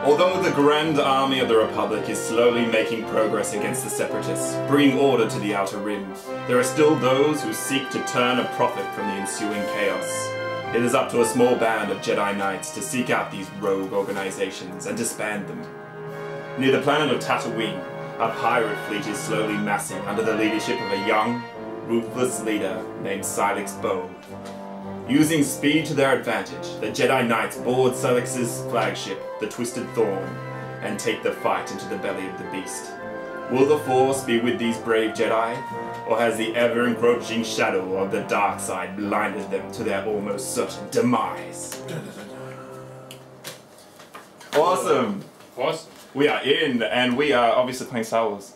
Although the Grand Army of the Republic is slowly making progress against the Separatists, bringing order to the Outer Rim, there are still those who seek to turn a profit from the ensuing chaos. It is up to a small band of Jedi Knights to seek out these rogue organizations and disband them. Near the planet of Tatooine, a pirate fleet is slowly massing under the leadership of a young, ruthless leader named Silex Bone. Using speed to their advantage, the Jedi Knights board Silex's flagship, the Twisted Thorn, and take the fight into the belly of the beast. Will the Force be with these brave Jedi, or has the ever-encroaching shadow of the dark side blinded them to their almost certain demise? Awesome! Awesome. We are in, and we are obviously playing Star Wars.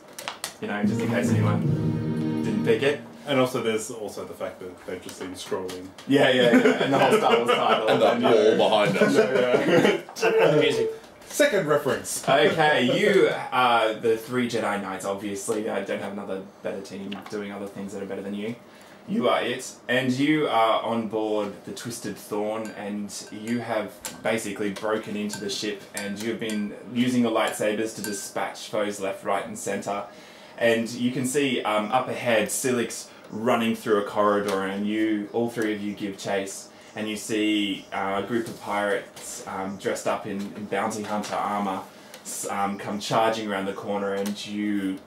You know, just in case anyone didn't pick it. And also, there's also the fact that they've just seen scrolling. Yeah, and the whole Star Wars title. And the wall behind us. And the music. Second reference. Okay, you are the three Jedi Knights, obviously. I don't have another better team doing other things that are better than you. You are it, and you are on board the Twisted Thorn, and you have basically broken into the ship, and you've been using your lightsabers to dispatch foes left, right, and centre. And you can see up ahead, Silex running through a corridor, and all three of you give chase. And you see a group of pirates dressed up in bounty hunter armour come charging around the corner, and you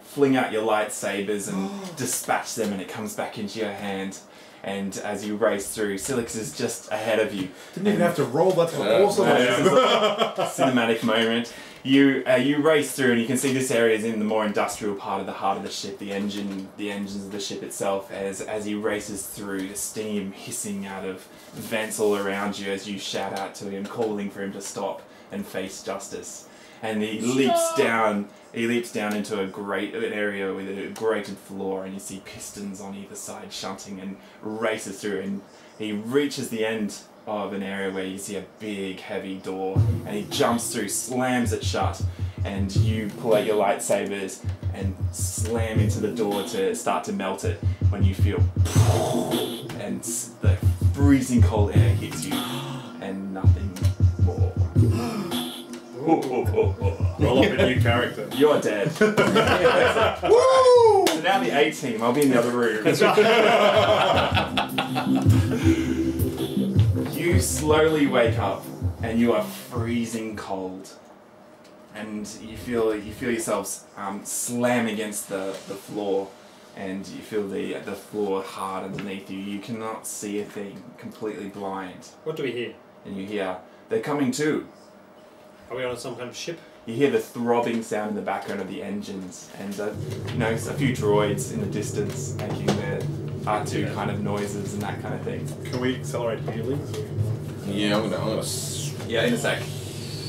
fling out your lightsabers and dispatch them, and it comes back into your hand. And as you race through, Silex is just ahead of you. Didn't even have to roll, that's awesome. Cinematic moment. You race through, and you can see this area is in the more industrial part of the heart of the ship, the engines of the ship itself. As he races through, the steam hissing out of vents all around you as you shout out to him, calling for him to stop and face justice. And he leaps down. He leaps down into an area with a grated floor, and you see pistons on either side shunting, and races through. And he reaches the end of an area where you see a big heavy door, and he jumps through, slams it shut, and you pull out your lightsabers and slam into the door to start to melt it when you feel and the freezing cold air hits you and nothing more. Roll up a new character. You're dead. Woo! So now the A team, I'll be in the other room. You slowly wake up, and you are freezing cold, and you feel yourselves slam against the floor, and you feel the floor hard underneath you. You cannot see a thing, completely blind. What do we hear? And you hear, they're coming too. Are we on some kind of ship? You hear the throbbing sound in the background of the engines, and you know, a few droids in the distance making their R2 kind of noises and that kind of thing. Can we accelerate healing? Yeah, I'm gonna. Yeah, in a sec.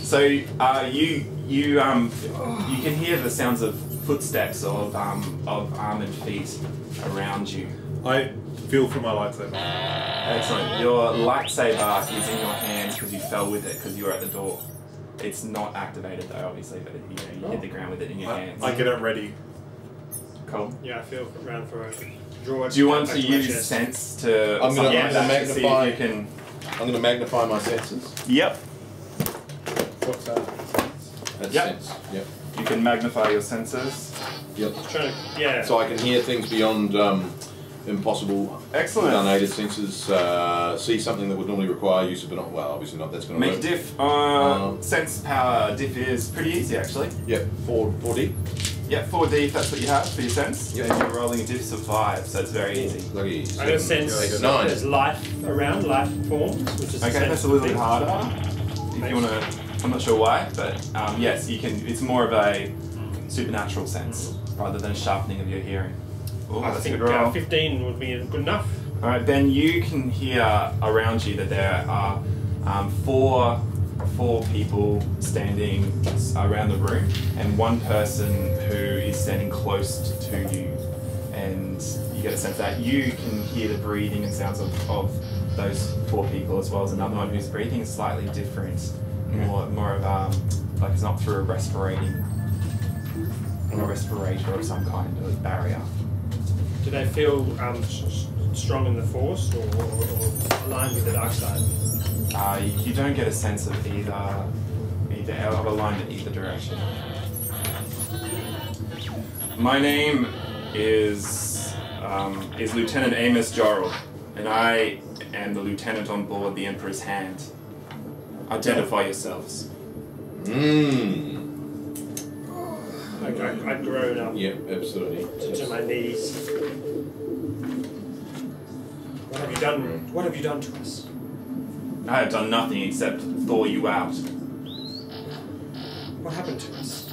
So you can hear the sounds of footsteps of armored feet around you. I feel for my lightsaber. Excellent. Your lightsaber is in your hands because you fell with it because you were at the door. It's not activated though, obviously, but you hit the ground with it in your hands. I get it ready. Cool. Yeah, I feel around for a draw. Do you want to use sense to? I'm gonna magnify. See if you can. I'm gonna magnify my senses. Yep. What's that? That's Yep. sense. Yep. You can magnify your senses. Yep. Yeah. So I can hear things beyond impossible. Excellent. Unaided senses. See something that would normally require use of, but not well. Obviously not. That's going to Make work. diff. Sense power diff is pretty easy actually. Yep. 4D. Yep, 4D if that's what you have for your sense. Yep. And you're rolling a diff of 5, so it's very easy. Lucky. I got a sense there's life around, life forms, which is Okay, that's a little bit harder. If you want to, I'm not sure why, but yes, you can. It's more of a supernatural sense rather than a sharpening of your hearing. Ooh, I that's a think good roll. 15 would be good enough. All right, Ben, you can hear around you that there are four people standing around the room, and one person who is standing close to you, and you get a sense that you can hear the breathing and sounds of those 4 people, as well as another one whose breathing is slightly different, more of like it's not through a respirator of some kind of barrier. Do they feel strong in the Force or aligned with the dark side? You don't get a sense of either I've aligned in either direction. My name is Lieutenant Amos Jorrell, and I am the lieutenant on board the Emperor's Hand. Identify yourselves. I've grown up Yep, absolutely. to my knees. What have you done? What have you done to us? I have done nothing except thaw you out. What happened to us?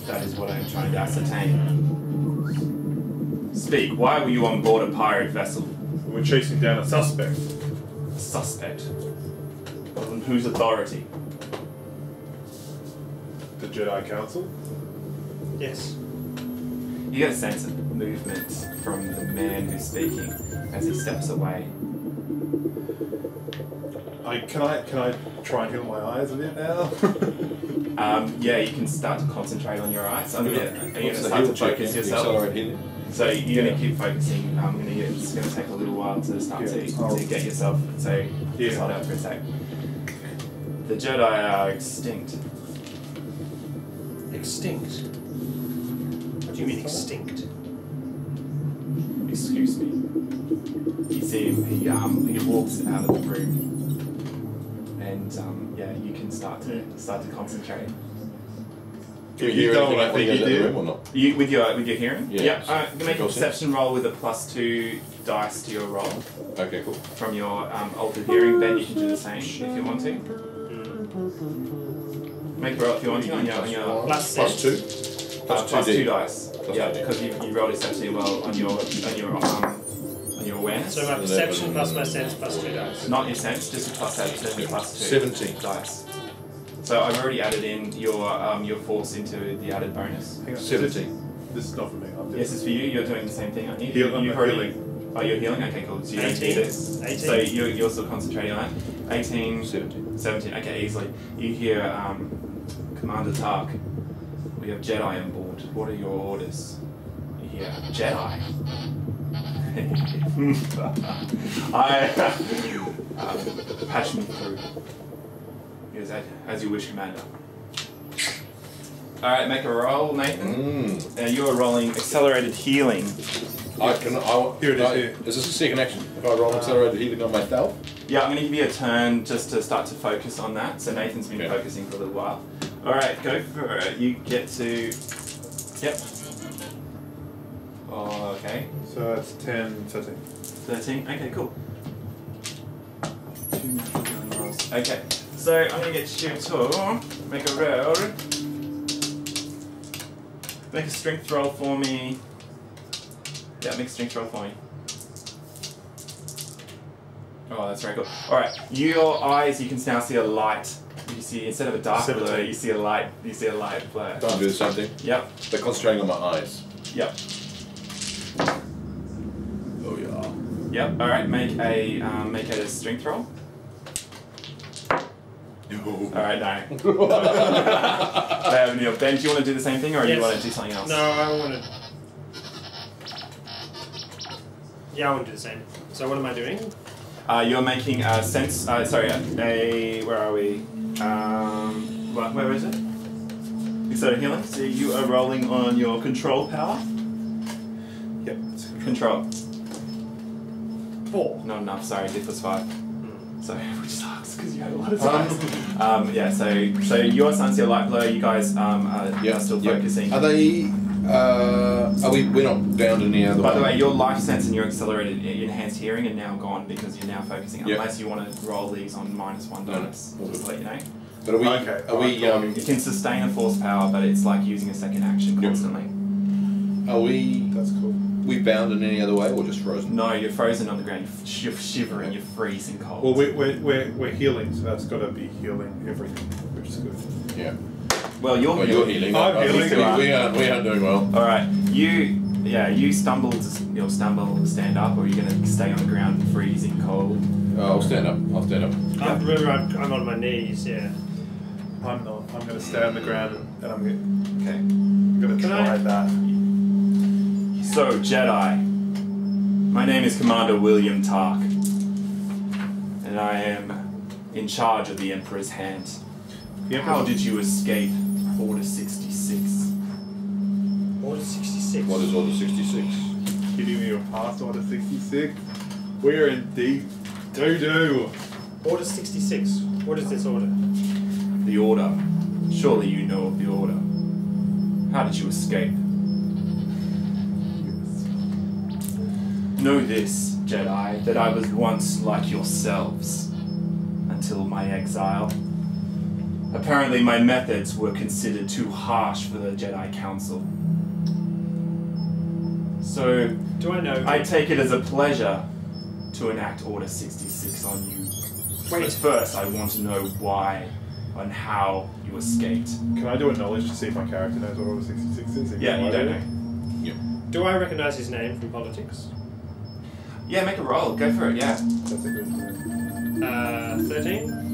That is what I am trying to ascertain. Speak, why were you on board a pirate vessel? We're chasing down a suspect. A suspect? On whose authority? The Jedi Council? Yes. You get a sense of movement from the man who's speaking as he steps away. Can I try and heal my eyes a bit now? Yeah, you can start to concentrate on your eyes. Are you going to start to focus yourself? Accelerate healing. So you're going to keep focusing. It's going to take a little while to start to get yourself. So just hold out for a sec. The Jedi are extinct. Extinct? What do you mean extinct? Excuse me. You see him. He walks out of the room, and yeah, you can start to concentrate. Can you go anything what I think you in the did? room or not? You with your hearing? Yeah. Yep. Make a Cool. perception roll with a +2 dice to your roll Okay, cool. from your altered hearing. Ben, you can do the same if you want to. Make a roll if you want to on your Plus Plus 2. +2 dice. Plus Yeah, 2D. because you rolled exceptionally well on your awareness. So my perception plus my sense plus 2 dice. Not your sense, just a +7 and +2 17 dice. So I've already added in your force into the added bonus. Hang on. 17. This is not for me. I'm Yes, it's for you. You're doing the same thing, aren't you? Heal- I'm You've not already. Oh, you're healing? Okay, cool. So you don't 18. need this. 18. So you're still concentrating on that. 18, 17. 17. Okay, easily. You hear Commander Tark. We have Jedi on board. What are your orders? You hear Jedi. Patch me through. He goes, as you wish, Commander. Alright, make a roll, Nathan. You are rolling accelerated healing. Here it is, here. Is this a second action? If I roll accelerated healing on myself? Yeah, I'm going to give you a turn just to start to focus on that. So Nathan's been focusing for a little while. Alright, go for it. You get to... Yep. Oh, okay. So it's 10, 13. 13. Okay, cool. 2 natural healing rolls. Okay, so I'm going to get you to make a roll. Make a strength roll for me. Yeah, make a strength roll for me. Oh, that's very cool. Alright, your eyes, you can now see a light. You see, instead of a dark blur, 17. you see a light blur. Don't do the same thing. Yep, They're concentrating on my eyes. yep, Oh yeah. yep. Alright, make a strength roll. No. Alright, no. Ben, do you want to do the same thing, or do you Yes. want to do something else? No, I want to. Yeah, I want to do the same. So what am I doing? You're making a sense. Sorry, where are we? Where is it? Instead of healing, so you are rolling on your control power. Yep. It's Control. 4. Not enough. Sorry, diff was 5. So which sucks because you had a lot of time. Yeah. So you're starting to see a light blur. You guys are still focusing. Are they? We're not bound in any other By the way, your life sense and your accelerated enhanced hearing are now gone because you're now focusing. Yep. Unless you want to roll these on -1 dice, just to let you know. But are we? Okay. Are we? You can sustain a force power, but it's like using a second action constantly. Are we? That's cool. We bound in any other way, or just frozen? No, you're frozen on the ground. You're shivering. You're freezing cold. Well, we're healing, so that's got to be healing everything, which is good. Yeah. Well, you're Well, you're healing. I'm healing. We aren't doing well. All right. You stumble. You'll stumble to stand up, or you're going to stay on the ground, freezing cold. I'll stand up. Remember, I'm on my knees, yeah. I'm not. I'm going to stay on the ground and I'm Okay. going to Can try I- that. So, Jedi. My name is Commander William Tark, and I am in charge of the Emperor's Hand. Yep. How did you escape Order 66? Order 66. What is Order 66? Kidding me? You're past Order 66? We're in deep doo-doo. Order 66. What is this order? The Order. Surely you know of the Order. How did you escape? Know this, Jedi, that I was once like yourselves, until my exile. Apparently my methods were considered too harsh for the Jedi Council. So, Do I know? I take it as a pleasure to enact Order 66 on you. But Wait. first I want to know why and how you escaped. Can I do a knowledge to see if my character knows what Order 66 is? Yeah, you don't know. Do I recognize his name from politics? Yeah, make a roll. Go for it, yeah. That's a good one. 13?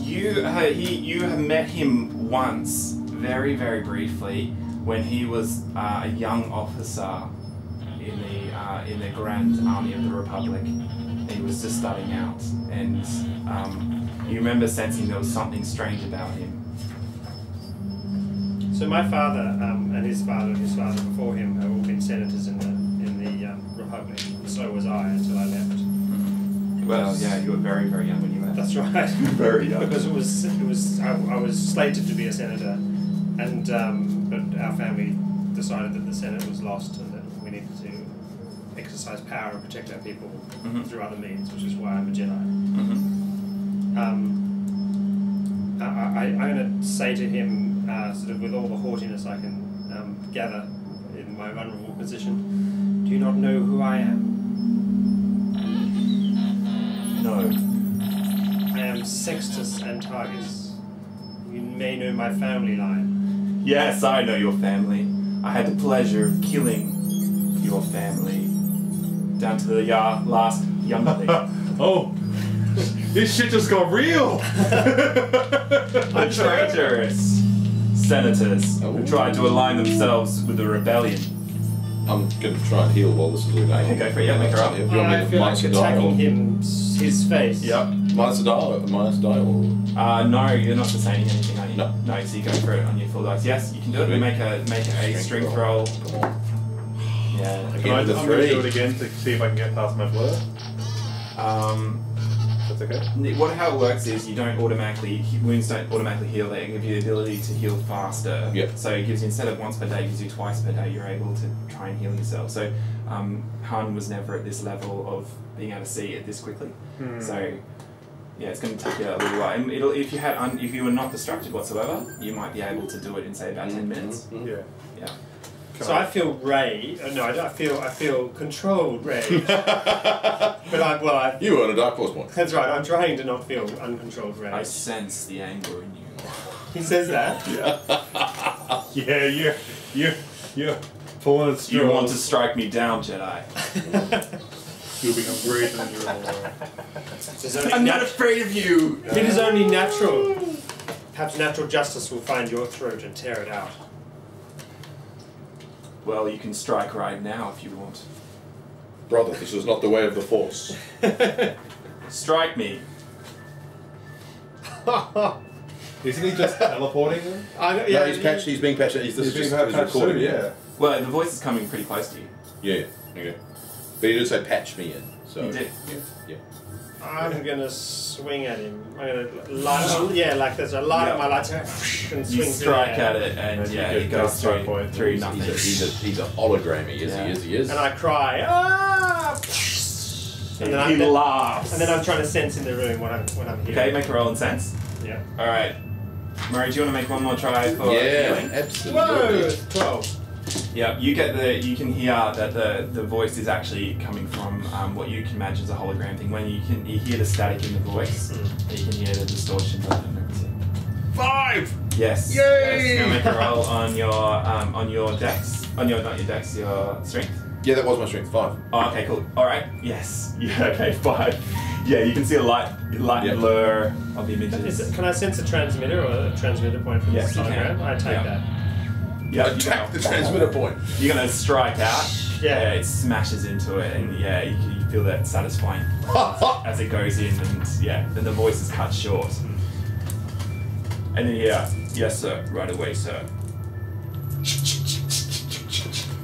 You have met him once, very, very briefly, when he was a young officer in the Grand Army of the Republic. He was just starting out, and you remember sensing there was something strange about him. So my father and his father before him have all been senators in the Republic. And so was I until I left. Well, yeah, you were very, very young when you left. That's right. Very young. Because I was slated to be a senator, and but our family decided that the Senate was lost and that we needed to exercise power and protect our people through other means, which is why I'm a Jedi. I'm going to say to him, sort of with all the haughtiness I can gather in my vulnerable position, do you not know who I am? No. I am Sextus Antagus. You may know my family line. Yes, I know your family. I had the pleasure of killing your family. Down to the last youngling. Oh! This shit just got real! The traitorous senators who tried to align themselves with the rebellion. I'm going to try and heal while this is all going on. Okay, go for it. Yeah, make her up. If you want me I to feel like minus a die attacking or- him, his face. Yep. Minus a die or... No, you're not sustaining anything, are you? No. No, so you go for it on your full dice. Yes, you can do it. Make a strength roll. Come on. Yeah. I'm Again, going the to three. do it again to see if I can get past my blur. That's okay. How it works is you don't automatically, wounds don't automatically heal, they give you the ability to heal faster. Yep. So it gives you, instead of once per day, it gives you twice per day, you're able to try and heal yourself. So Han was never at this level of being able to see it this quickly. So yeah, it's going to take you a little while. And if you were not distracted whatsoever, you might be able to do it in say about 10 minutes. Yeah. Yeah. So I feel rage. No, I feel controlled rage. But You earn a dark force point. that's right. I'm trying to not feel uncontrolled rage. I sense the anger in you. He says that. Yeah, you're pulling at straws. You want to strike me down, Jedi. You'll become greater than you are. I'm not afraid of you! It is only natural. Perhaps natural justice will find your throat and tear it out. Well, you can strike right now if you want. Brother, this is not the way of the force. Strike me. Isn't he just teleporting them? No, he's patched. He's being patched. This is He's just being patched recorded. too, yeah. Well, the voice is coming pretty close to you. Yeah. Okay. But he did say patch me in. So. He did. Yeah. I'm gonna swing at him. I'm gonna light. Yeah, like there's a light on my lighter and swing You through strike the air. at it, and And you yeah, get it goes strike point. through nothing. He's a hologram. He is. Yeah. He is. And I cry. Ah! And he laughs. And then I'm trying to sense in the room when I'm here. Okay, make a roll and sense. Yeah. All right, Murray, do you want to make one more try for Yeah, healing? absolutely. Whoa! 12. Yeah, you can hear that the voice is actually coming from what you can imagine as a hologram thing. When you hear the static in the voice, and you can hear the distortion and everything. 5. Yes. Yay! Yes. Now make a roll on your dex, not your dex, your strength. Yeah, that was my strength. 5. Oh, okay, cool. All right. Yes. Yeah. Okay. 5. Yeah, you can see a light Yep. blur of images. Can I sense a transmitter or a transmitter point from Yes, this you can. hologram? I take Yeah. that. Yeah. Attack the transmitter point. You're gonna strike out. Yeah. It smashes into it, and yeah, you feel that satisfying as it goes in, and yeah, then the voice is cut short. And then yeah, yes sir, right away sir.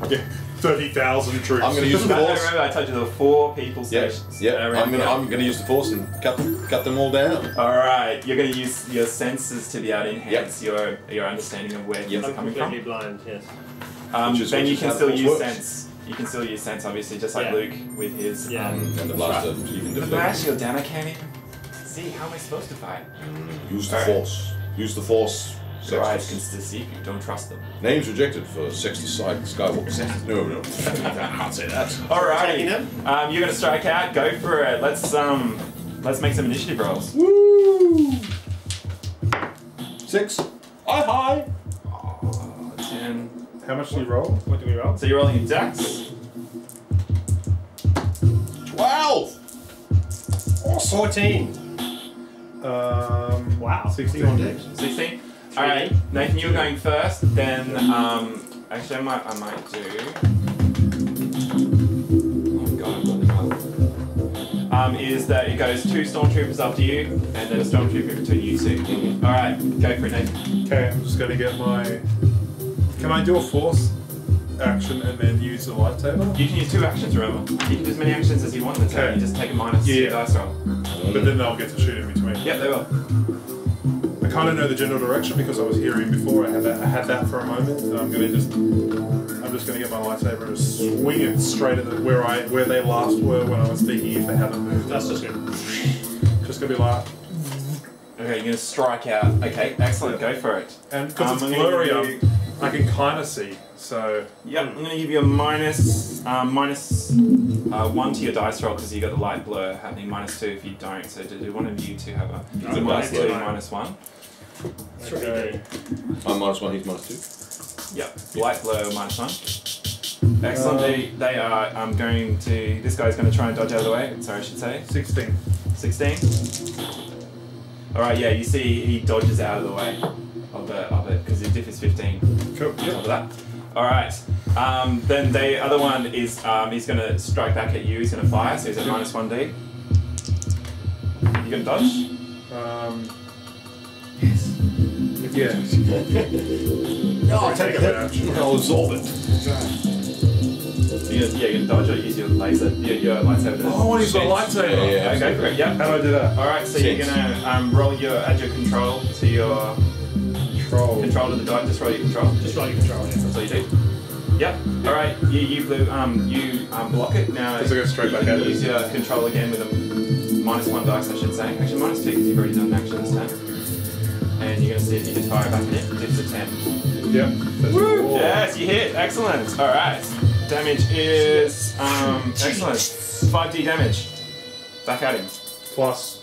Yeah, 30,000 troops. I'm going to use the force. Remember I told you there were 4 people Yeah, stations. yeah. I'm going to use the force and cut them all down. Alright, you're going to use your senses to be able to enhance your understanding of where things are I'm coming completely from. blind, yes. Then you can how still the force use works. sense. You can still use sense, obviously, just like Yeah. Luke with his And the blaster, you can the deflect. blast shield down. I can't even see how am I supposed to fight. Use the Alright. force. Use the force. Your eyes can Sextus. deceive you. Don't trust them. Names rejected for Sextus Skywalker. No. I can't say that. Alrighty, Taking you're gonna strike out. Go for it. Let's make some initiative rolls. Woo! 6. Hi. 10. How much do you roll? What do we roll? So you're rolling your dex. 12. 14. Wow. 16. 16. All right, Nathan, you're going first. Then, actually, I might do. Oh God, I've got the one. Is that it goes 2 stormtroopers after you, and then a stormtrooper between you 2. All right, go for it, Nathan. Okay, I'm just going to get my... Can I do a force action and then use the lightsaber? You can use 2 actions. Remember, you can do as many actions as you want in the turn. Okay. You just take a minus to your dice roll. But then they'll get to shoot in between. Yep, they will. I kind of know the general direction because I was hearing before. I had that for a moment. And I'm just gonna get my lightsaber and swing it straight at where they last were when I was speaking. If they haven't moved, That's just good. just gonna be like. Okay, you're gonna strike out. Okay, excellent. Go for it. And because it's I'm gonna blurry, give you- I can kind of see. So Yep, I'm going to give you a minus 1 to your dice roll because you got the light blur happening, -2 if you don't. So do one of you two have a I'm minus blur. 2, -1? That's what we do. I'm -1, he's -2. Yep, light blur -1. Excellent. They are going to. This guy's going to try and dodge out of the way. Sorry, I should say. 16. 16. All right, yeah, you see he dodges out of the way of it because his diff is 15. Cool. On top of that. All right. Then the other one is he's going to strike back at you. He's going to fire, so he's at -1d. You going to dodge? Yeah. No, I'll take it. I'll absorb it. So you're going to dodge or use your laser, your lightsaber. Oh, he's got a lightsaber. Yeah. Okay, great. Yep. How do I do that? All right. So you're going to add your control to your control to the die. Just roll your control. Just roll your control, yeah. That's all you do. Yep. All right. You block it now. Does it go straight back you at can it? use your control again with a -1 dice, I should say. Actually, -2 because you've already done an action this time. And you're going to see if you can fire back at it. It's a 10. Yep. Woo! Yes, you hit. Excellent. All right. Damage is excellent. 5d damage. Back at him. Plus.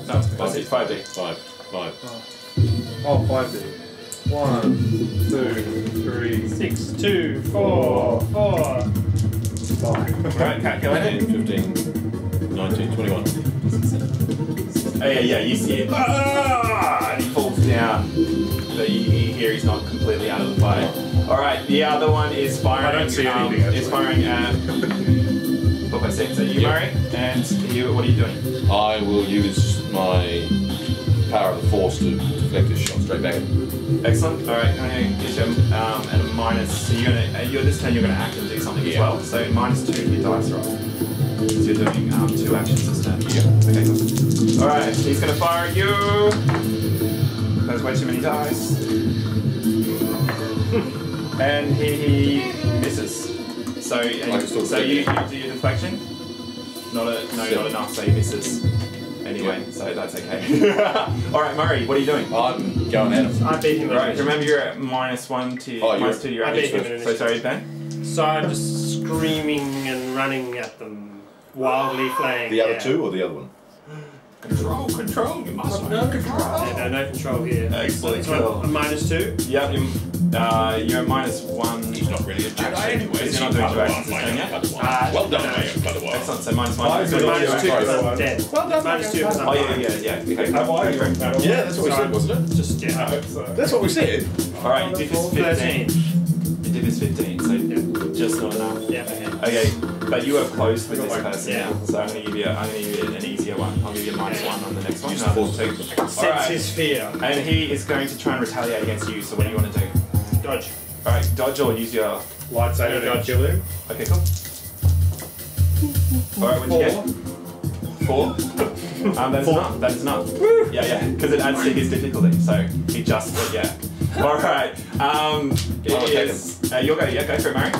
No, that's it. 5d. 5. Oh, 5D. 1, 2, 3, 6, 2, 4, 4. 5. All right, calculating. 15, 19, 21. Oh yeah, you see it. Ah! And he falls down. But you hear he's not completely out of the fight. All right, the other one is firing. I don't see anything, actually. Is firing at. What by 6? So you, Murray, and you. What are you doing? I will use my power of the force to deflect this shot straight back at him. Excellent. All right, I'm going to get you at a minus. So this turn you're going to act and do something as well. So -2 for your dice roll. So you're doing 2 actions this turn. Yeah. Okay, cool. All right, he's going to fire at you. There's way too many dice. And he misses. So can still so you do your deflection. Not enough. So he misses. Anyway, so that's okay. All right, Murray, what are you doing? I'm going at him. I beat him. Right, remember you're at -1 to Oh, -2 to your I beat him action. in So sorry, Ben. So I'm just screaming and running at them, wildly flaying. The other 2 or the other one? Control. You must No control. Yeah, no control here. Excellent So kill. I'm -2. Yep, you're at -1. He's not really a Jedi anyway. You're not doing 2 actions this turn yet? Well done, no. mate, by the way. Excellent, so -1. I So do -2 Yeah, because sorry. I'm dead. Well done, -2 because I'm Oh blind. yeah. Okay, How are you? Yeah, that's what we said, wasn't it? Just, yeah. I hope so. That's what we said. Alright, your diff is 15. 13. Your diff is 15, so Just not enough. Yeah, okay. Okay, but you are close with this Like, person yeah. now, so I'm gonna give you an easier one. I'll give you a -1 on the next one. Just No, force 2. Sense Alright. his fear. And he is going to try and retaliate against you. So what do you want to do? Dodge. All right, dodge or use your. Lightsaber to Dodge. kill him. Okay, cool. All right, what'd you get? 4. That's enough. That's enough. Yeah, because it adds to his difficulty. So he just, yeah. All right. It is. You'll go. Yeah, go for it, Murray.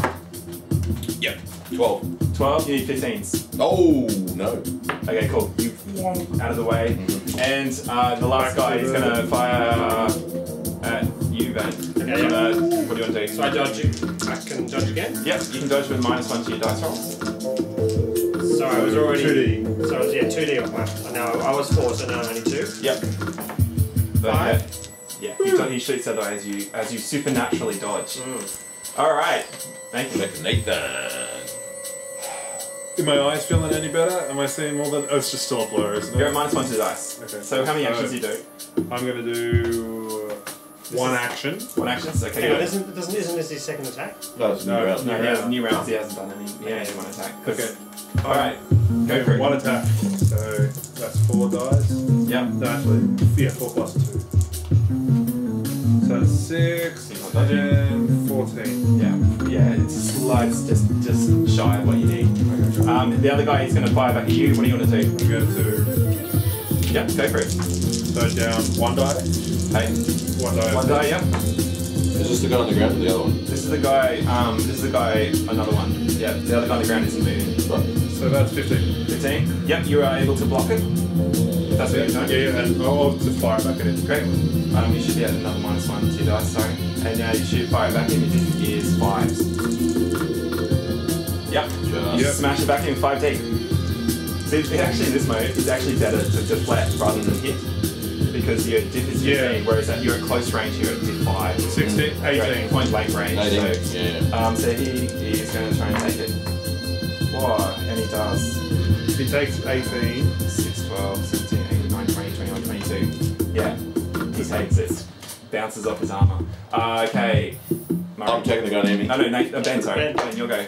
Yep. 12. 12. You need 15s. Oh no. Okay, cool. You out of the way, and the last guy is gonna fire at you, Ben. Okay, What yeah. do you want to do? So I dodge it. I can dodge again. Yep, you can dodge with -1 to your dice rolls. So I was already 2D. So I was 2D off my. Now I was 4, so now I'm only 2. Yep. But, 5. yeah, he shoots at as you supernaturally dodge. All right, thank you. Nathan. Are my eyes feeling any better? Am I seeing more than... Oh, it's just still a blur, isn't it? You're at -1 to the dice. Okay. So how many actions do you do? I'm going to do... one action. 1 action. So okay. Hang on, Good. isn't this his second attack? No, it's No, new round. No, he has new rounds. He hasn't done any. He only has 1 attack. Okay. All right, go for it. One attack. So that's 4 dice. Yep. No, actually, yeah, 4 plus 2. So that's 6 He's not dodging. and 14. Yeah. It's slides just shy of what you need. The other guy is going to fire back at you. What do you want to do? I'm going to... Yep, go for it. So down 1 die. Hey, 1 die. 1 die. Yep. Is this the guy on the ground or the other one? This is the guy. Another one. Yeah, the other guy on the ground isn't moving. Right. So that's 15. 15. Yep, you are able to block it. If that's what you're doing. Yeah, and I'll just fire it back at him. Great. You should be at another -1 to your dice, sorry. And now you should fire it back in. It is 5s. Yep. Just. Smash it back in 5D. See, actually in this mode, it's actually better to deflect rather than hit. Because your diff is 15, whereas at you're at close range, you're at diff 5. 16, 18. Point blank range. 18. So, Yeah. so he is going to try and take it. Whoa, and he does. If he takes 18... 6, 12, 17, 18, 19, 20, 21, 22. Yeah, he takes it. Bounces off his armor. Okay. Murray. I'm taking the guy near me. No, Ben, sorry. Ben, you'll go.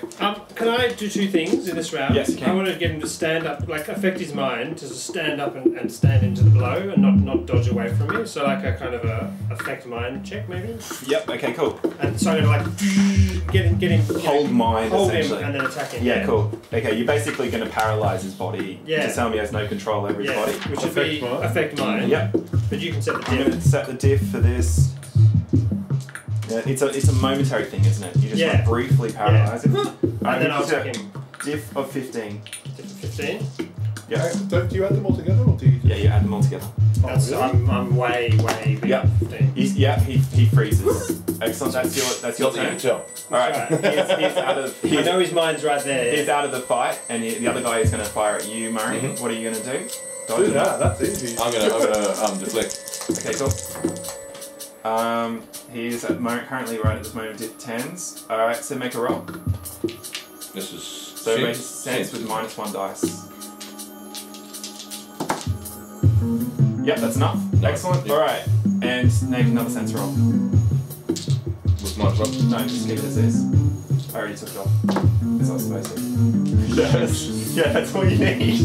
Can I do 2 things in this round? Yes, you can. I want to get him to stand up, like affect his mind to stand up and stand into the blow and not dodge away from me. So like a kind of a affect mind check maybe. Yep, okay, cool. And so I'm gonna like get him Hold mind, hold him essentially. and then attack him. Yeah, cool. Okay, you're basically going to paralyze his body. Yeah. To tell him he has no control over his Yeah, body. which would be affect mind. Yep. But you can set the I'm going diff. to set the diff for this. Yeah, it's a momentary thing, isn't it? You just Yeah. like briefly paralyze him. And then I'll attack him. Diff of 15. Diff of 15. Yeah. Don't you add them all together, or do you... Yeah, you add them all together. That's, I'm way big. Yeah. 15. He freezes. Excellent. That's your Not that you turn. can tell. All right. He's out of. I know his mind's right there. He's out of the fight, and the other guy is going to fire at you, Murray. Mhm. What are you going to do? Do that, that's easy. I'm gonna deflect. Okay, cool. He's currently right at this moment diff 10s. All right, so make a roll. This is So it makes sense with -1 dice. Yep, that's enough. No. Excellent. Yeah. All right, and make another sense roll. with my drop. No, just keep it as is. I already took it off. As I was supposed to. Yes. Yeah, that's all you need.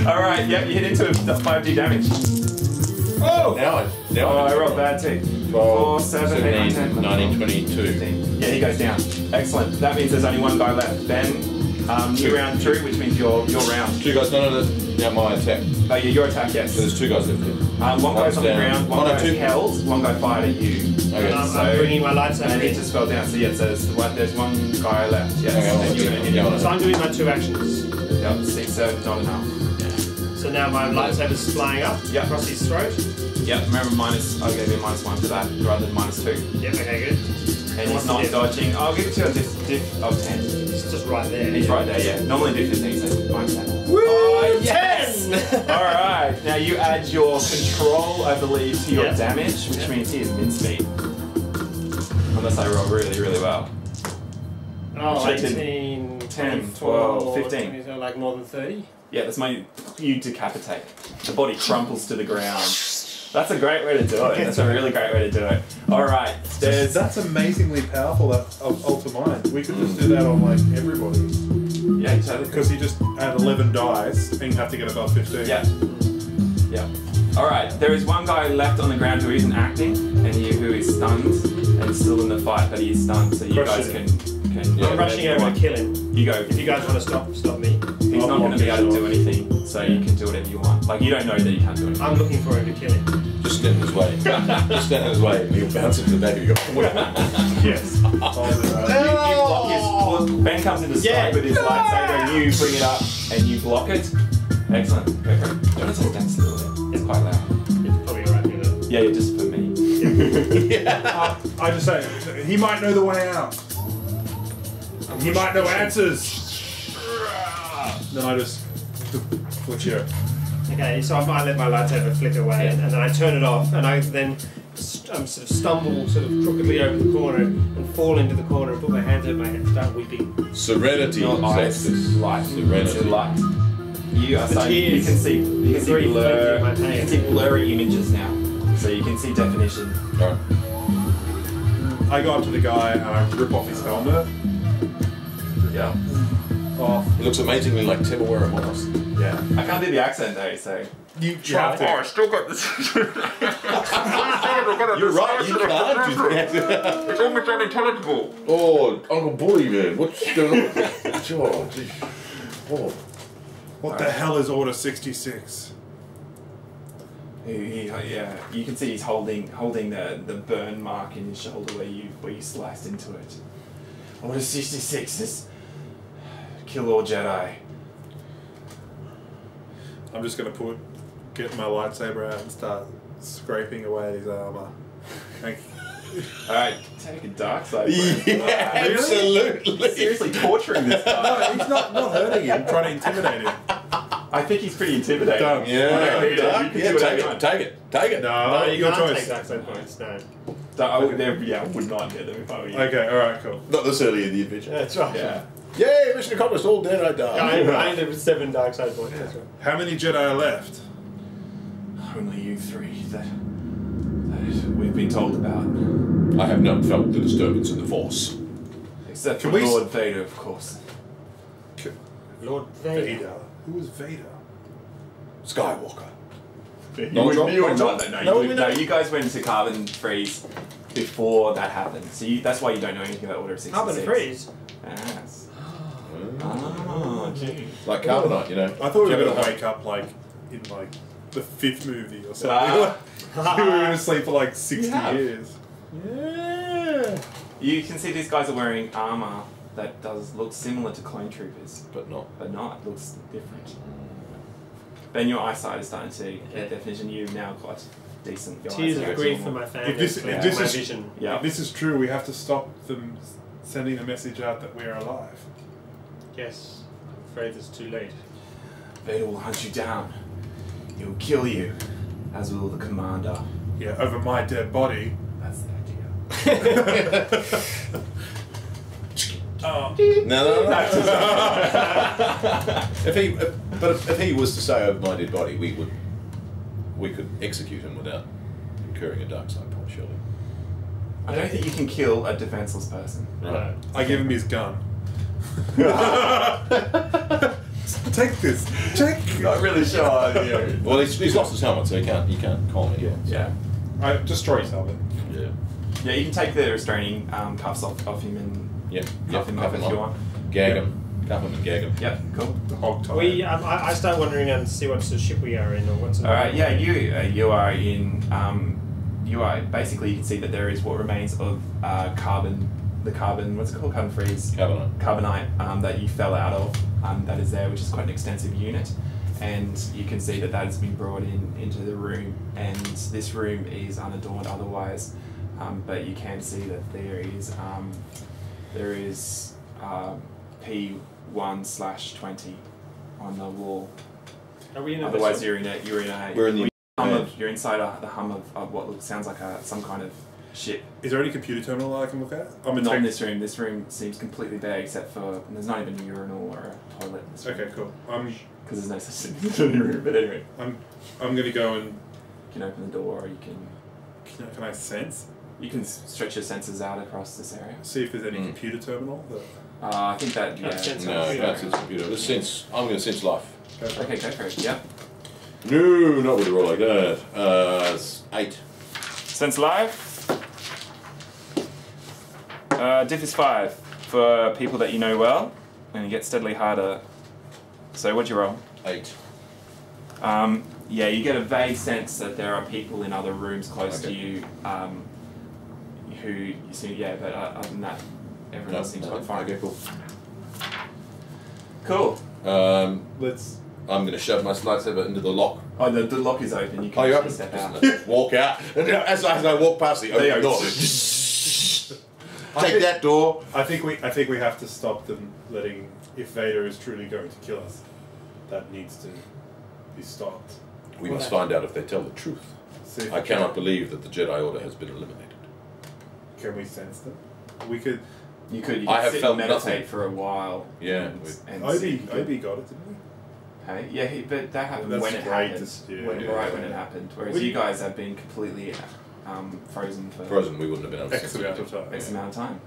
Alright, yep, you hit into 5d damage. Oh! Now I rolled bad too. 12, 7, 8, 9, 10, 19, 22. 15. Yeah, he goes down. Excellent. That means there's only one guy left. Ben, new round through, which means your round. 2 guys, no, now my attack. Oh yeah, your attack, yes. So there's 2 guys left here. One guy's on the down. ground, one guy's held, one guy fired at you. Okay. And So- I'm bringing my lightsaber And he in. just fell down. So yeah, so there's one guy left. Yes. Okay, and you're gonna hit him. So I'm doing my 2 actions. Yep, 6, 7, not enough. So now my lightsaber's flying up Yep. across his throat. Yep, remember I'll give you a -1 for that rather than -2. Yep, okay, good. And What's he's the not diff? dodging. I'll give it to you a diff of 10. It's just right there. He's right there, yeah. Normally diff 15, so -10. Woo! Oh, yes! 10! Alright, now you add your control, I believe, to your Yeah. damage, which Yeah. means he is mincemeat. Unless I roll really, really well. Oh, Which I did 18, 10, 12, 15. 20, so like more than 30? Yeah, that's you decapitate. The body crumples to the ground. That's a great way to do it. That's a really great way to do it. Alright, there's... That's amazingly powerful, that Alter Mind. We could just do that on, like, everybody. Yeah, totally. Because you just add 11 dice, and you have to get above 15. Yeah. Yeah. Alright, there is one guy left on the ground who isn't acting, and who is stunned, and still in the fight, but he is stunned, so you guys can I'm rushing over to kill him. You go. If you guys want to stop me. He's not going to be able to do anything, so you can do whatever you want. Like, you don't know that you can't do anything. I'm looking for him to kill him. Just stand in his way. Just stand in his way, and he'll bounce into the back of your Yes. You block his... Ben comes into sight with his lightsaber, and you bring it up, and you block it. Excellent. Go for it. Do you want to stand still there? It's quite loud. It's probably alright, you know. Yeah, just for me. I just say, he might know the way out. He might know answers. Then I just flick you. Okay, so I might let my lightsaber flick away, and then I turn it off, and I then sort of stumble sort of crookedly over the corner and fall into the corner and put my hands over my head and start weeping. Serenity. Your eyes light. Serenity. Light. You are starting, you can see blurry images now, so you can see definition. Alright. I go up to the guy and I rip off his helmet. Yeah. Off. He looks amazingly like Timawara Moss. Yeah. I can't do the accent though, so. You try to. I still got this. You're right, you can't do that. It's almost unintelligible. Oh, Uncle Bully, man. What's going on? Oh, geez. Oh. What the hell is Order 66? Yeah, you can see he's holding the burn mark in his shoulder where you sliced into it. Order 66 is kill all Jedi. I'm just gonna get my lightsaber out and start scraping away his armor. Alright, take a dark side. Yeah, absolutely. Seriously torturing this guy. No, he's not hurting him, trying to intimidate him. I think he's pretty intimidating. Done. Yeah, You can do whatever you want. take it. No, you your can't choice. take dark side points, no. I would not get them if I were you. Okay, alright, cool. Not this early in the adventure. That's right. Yeah. Yay, mission accomplished. All dead, I die. I ended with 7 dark side points, that's right. How many Jedi are left? Only you three that we've been told about. I have not felt the disturbance in the Force. Except for Can we Lord Vader, of course. Lord Vader. Vader. Who was Vader? Skywalker. No, No, you guys went to Carbon Freeze before that happened. So that's why you don't know anything about Order 66. Carbon freeze? Yes. Oh, gee. Like Carbonite, you know. I thought we were Give it gonna a- wake up like in like the 5th movie or something. We were gonna sleep for like 60 years. Yeah. You can see these guys are wearing armor that does look similar to clone troopers, But not. looks different. Then your eyesight is starting to get definition. You've now got decent. Your Tears eyesight of is grief for normal. my family. If this my is- vision. Yeah. If this is true, we have to stop them sending a message out that we're alive. Yes. I'm afraid it's too late. Vader will hunt you down. He will kill you, as will the commander. Yeah, over my dead body. That's the idea. Oh. No. If he was to say over my dead body, we could execute him without incurring a dark side point, surely. I don't think you can kill a defenseless person. Right. I give him his gun. Take this. Take. Not really sure. Yeah. Well, he's lost his helmet, so he can't call me. Yeah. I destroy his helmet. Yeah. Yeah, you can take the restraining cuffs off him and cuff him up if you want. Gag him. Cuff him and gag him. Yep, cool. The hog tie. I start wandering and see what sort of ship we are in or what's. Alright, yeah, you are in. You are basically, you can see that there is what remains of carbon. The carbon, what's it called? Carbon freeze. Carbonite that you fell out of. That is there, which is quite an extensive unit. And you can see that has been brought into the room, and this room is unadorned otherwise. But you can see that there is P1/20 on the wall. Are we in a Otherwise, vessel? you're in a. We're in the. You're inside the hum of what sounds like some kind of ship. Is there any computer terminal I can look at? Not in this room. This room seems completely bare except for there's not even a urinal or a toilet in this room. Okay, cool. Because there's no such thing as a room. But anyway, I'm gonna go and can open the door, or you can Can I sense? stretch your senses out across this area. See if there's any computer terminal that... I think that Can't sense No, I can't sense computer. Let's sense. I'm going to sense life. Okay, go for it. Yep. No, not with a roll like that. It's 8. Sense live. Diff is 5 for people that you know well, and you get steadily harder. So what'd you roll? 8. Yeah, you get a vague sense that there are people in other rooms close to you who you see, but other than that, everyone else seems quite fine. Okay, cool. Cool. Let's... I'm going to shove my lightsaber into the lock. Oh, the lock is open. You can You're actually step out. Walk out. As I walk past the open door. Take that door. I think we have to stop them letting... If Vader is truly going to kill us, that needs to be stopped. We must find out if they tell the truth. I cannot believe that the Jedi Order has been eliminated. Can we sense them? We could... You could I have sit felt and meditate nothing. for a while. Yeah. And Obi got it, didn't he? Hey, yeah, but that happened That's when it great happened. to- Right when it happened. Whereas you guys have been completely frozen for Frozen, we wouldn't have been able to X amount of time. X amount of time.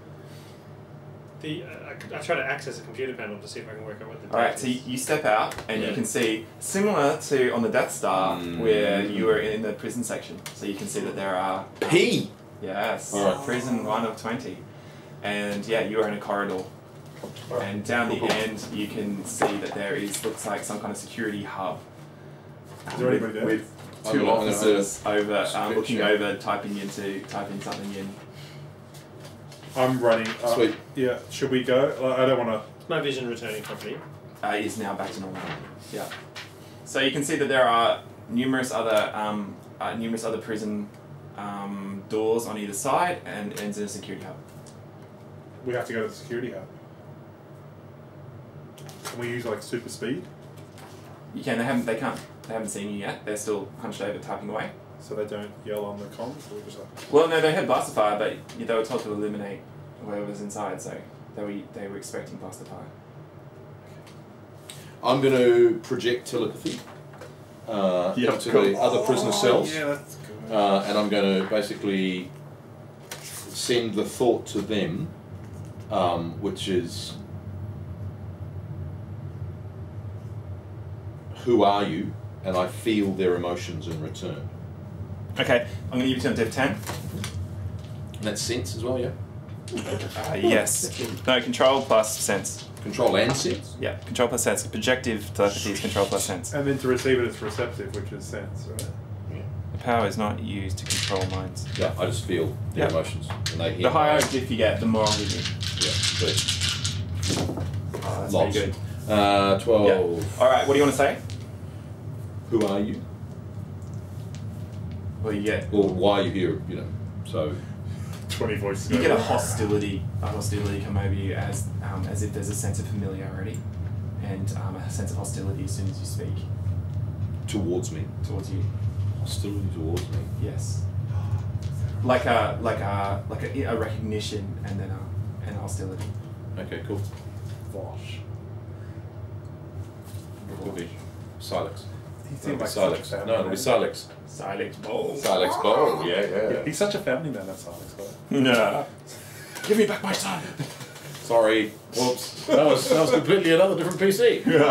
I try to access a computer panel to see if I can work out what the. Alright, so you step out and you can see, similar to on the Death Star, where you were in the prison section. So you can see that there are... P! Yes, Alright. prison 1 of 20. And yeah, you are in a corridor. And down the end, you can see that there looks like some kind of security hub. Is there anybody there? With I'm 2 gonna- officers over, looking yeah. over, typing something in. I'm running. Sweet. Yeah, should we go? I don't want to... My vision returning properly. Is now back to normal. Yeah. So you can see that there are numerous other prison doors on either side, and ends in a security hub. We have to go to the security hub. Can we use like super speed? You can. They can't. They haven't seen you yet. They're still hunched over, typing away. So they don't yell on the comms? Or just like... Well, no, they had blaster fire, but they were told to eliminate whoever's inside, so they were expecting blaster fire. I'm going to project telepathy into the other prisoner cells. Yeah, that's good. And I'm going to basically send the thought to them, which is, who are you? And I feel their emotions in return. Okay, I'm going to give you to Div 10. And that's sense as well, yeah? Yes. No, control plus sense. Control and sense? Yeah, control plus sense. Projective telepathy is control plus sense. And then to receive it, it's receptive, which is sense, right? Yeah. The power is not used to control minds. Yeah, I just feel their emotions. And they hear The higher my- diff you get, the more I'll give you. Yeah, but Oh, that's lots. pretty good. 12. Yeah. Alright, what do you want to say? Who are you? Well, you get... Or why are you here? You know, so 20 voices. You get a hostility come over you as if there's a sense of familiarity, and a sense of hostility as soon as you speak towards me. towards you. Hostility towards me. Yes. Like a recognition and then a hostility. Okay, cool. Vosh. Could be Silex. He It'll seemed be like Silex. such a No, it'll be family Silex. Silex bowl. Silex Bow. Yeah. He's such a family man, that's Alex. No. Give me back my son. Sorry. Whoops. That was completely another different PC. Good.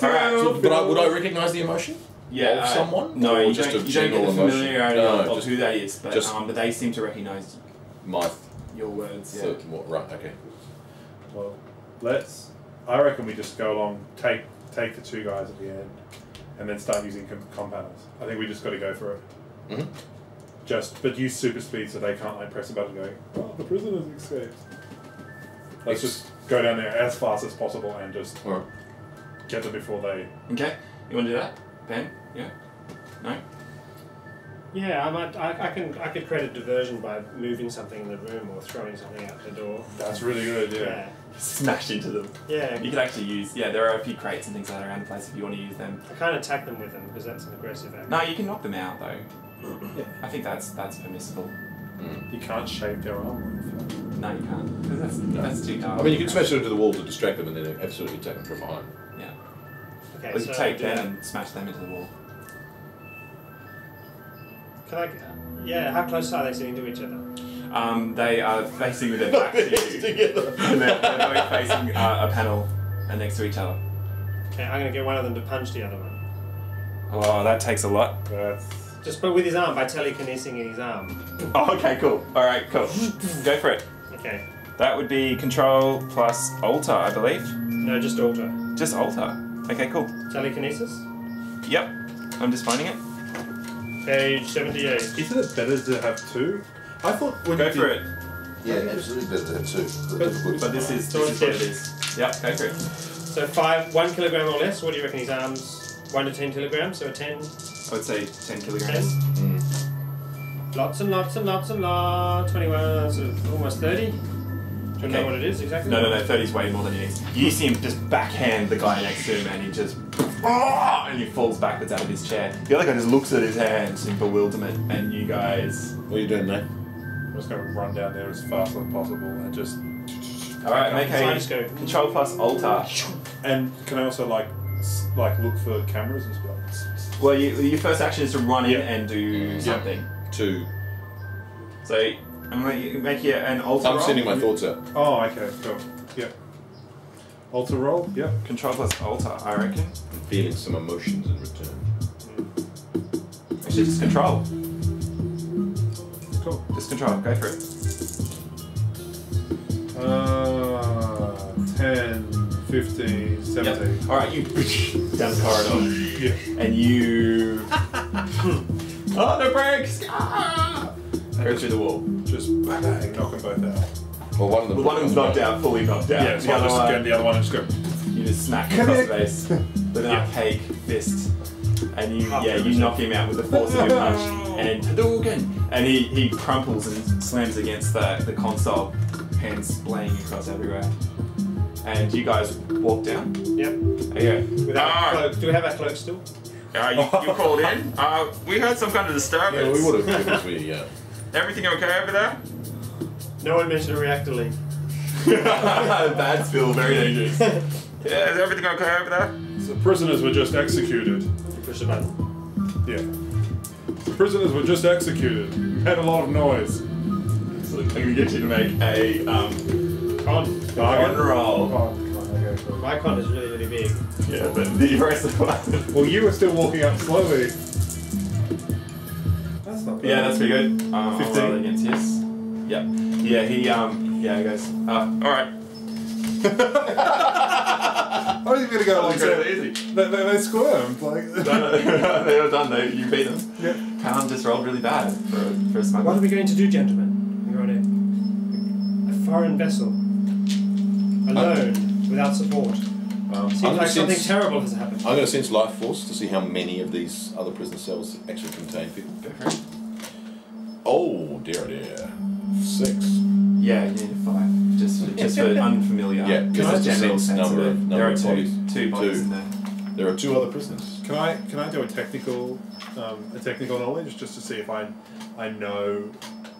Alright. But would I recognise the emotion? Yeah. Of someone? No, Or you just don't. a You don't get the general emotion? familiarity No, of just who that is, but just- but they seem to recognise My your words. Yeah. right. Okay. Well, I reckon we just go along, take the 2 guys at the end, and then start using comm panels. I think we just got to go for it. Mm-hmm. But use super speed so they can't like press a button going, oh, the prisoners escaped. Let's just go down there as fast as possible and just Alright. get them before they... Okay. You want to do that, Ben? Yeah. No. Yeah, I could create a diversion by moving something in the room or throwing something out the door. That's really good, yeah. Smash into them. Yeah. You could actually use, there are a few crates and things like that around the place if you want to use them. I can't attack them with them because that's an aggressive act. No, you can knock them out though. Yeah. I think that's permissible. You can't shape their armor. No, you can't, because that's too dark. I mean, you can smash it into the wall to distract them and then absolutely attack them from behind. Yeah. Okay, Or you so take do them that. and smash them into the wall. Can I? Yeah. How close are they sitting to each other? They are facing with their back to you. together. And they're both facing a panel next to each other. Okay, I'm gonna get one of them to punch the other one. Oh, that takes a lot. Just but with his arm by telekinesing in his arm. Oh, okay, cool. Alright, cool. Go for it. Okay. That would be control plus alter, I believe. No, just alter. Just alter. Okay, cool. Telekinesis. Yep. I'm just finding it. Page 78. Isn't it better to have two? I thought when Go you for did, it. Yeah, absolutely better to have two. The difficulty's But this is what it is. Yep, go for it. So 1 kilogram or less. What do you reckon his arms? 1 to 10 kilograms. So a 10. I would say 10 kilograms. 10. Lots and lots and lots and lots. 21. So almost 30. Do you know what it is exactly? No, 30 is way more than he needs. You see him just backhand the guy next to him and he just... and he falls backwards out of his chair. The other guy just looks at his hands in bewilderment and you guys... What are you doing, Nate? I'm just going to run down there as fast as possible and just... Alright, make a control plus alter. And can I also like look for cameras as well? Well, your first action is to run in and do something. 2. So, I'm going to make you an alter I'm roll. sending my thoughts out. Oh, okay, cool. Yep. Alter roll? Yep. Control plus alter, I reckon. I'm feeling some emotions in return. Actually, just control. Cool. Just control. Go for it. 10, 15, 17. Yep. Alright, you down the corridor. Yeah. And you... oh, no brakes! Ah! Go through the wall. Just bang, knock them both out. Well, one of them. The one who's knocked out, fully knocked out. Yeah, so I'll just get the other one and just go. You just smack him across the face with an archaic fist. And you knock him out with the force of your punch. And Hadouken! And he crumples and slams against the console, hands splaying across everywhere. And you guys walk down. Yep. Okay. Without cloak. Do we have our cloak still? You called in. We heard some kind of disturbance. Yeah, we would have if we. Everything okay over there? No one mentioned a reactor leak. Bad spill, very dangerous. Yeah, is everything okay over there? So prisoners were just executed. You push the button. Yeah. The prisoners were just executed. Made a lot of noise. So I'm gonna get you to make a Con. bargain roll. Oh, okay, cool. My con is really, really big. Yeah, but the rest of the one. Well, you were still walking up slowly. That's not bad. Yeah, that's pretty good. 15 against yes. Yep. Yeah, he goes. Alright. I was even gonna go like that. Easy. They squirmed like. They were done though. You beat them. Yeah. Callum just rolled really bad for a smuggler. What are we going to do, gentlemen? We're on a foreign vessel. Alone, without support. Seems like something terrible has happened. I'm going to sense life force to see how many of these other prisoner cells actually contain people. Go for it. Oh dear. 6. Yeah, you need a 5. Just for unfamiliar. Yeah, because Just it's a general sense sense of number it. of There are bodies. two bodies in there. There are 2 other prisoners. Can I do a technical knowledge just to see if I know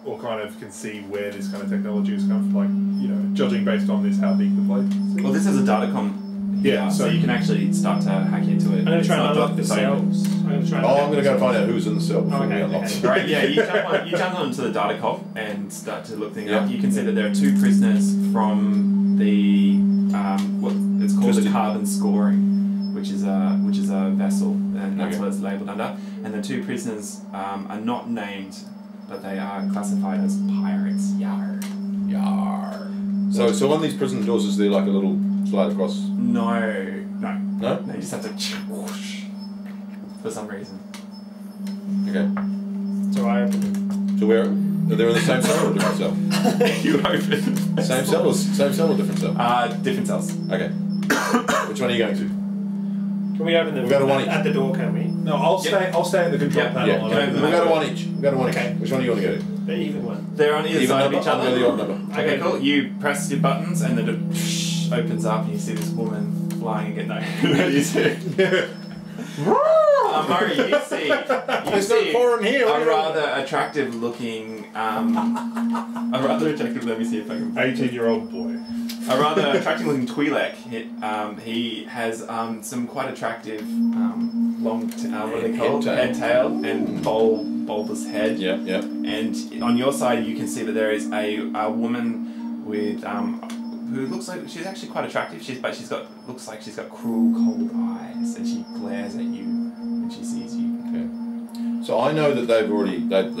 or kind of can see where this kind of technology is come from, like, you know, judging based on this how big the place is? Well, this is a datacom. Yeah, So you can actually start to hack into it. I'm going to try and unlock the It's not cells. I'm going to I'm going to go find out who's in the cell before we unlock okay. them. Right, yeah, you jump onto the datacom and start to look things Yeah. up. You can see that there are 2 prisoners from the what it's called the carbon scoring, which is a vessel, and that's what it's labelled under. And the 2 prisoners are not named, but they are classified as pirates. Yar. Yar. So one of these prison doors is there like a little slide across? No. No? You just have to whoosh for some reason. Okay. So I open them. So where are they in the same cell or different cell? You open. Same cell or different cell? Different cells. Okay. Which one are you going to? Can we open them We've got one each. at the door, can we? No, I'll stay at the control Yeah, panel. Yeah, and okay. open we'll that. go to one each. We'll go to one Okay. each. Which one do you want to go to? The even one. They're on either Even side of number? each other. I'll go the odd number. Okay, cool. You press your buttons and then it opens up and you see this woman flying again. No, you see. Murray, you see There's no foreign here. a rather attractive looking, let me see if I can. 18-year-old boy. A rather attractive looking Twi'lek. He has some quite attractive long, what are they called? Head tail. Head tail and bowl bulbous head. Yeah, yeah. And on your side, you can see that there is a woman with who looks like she's actually quite attractive. Looks like she's got cruel, cold eyes, and she glares at you when she sees you. Okay. So I know that they've already that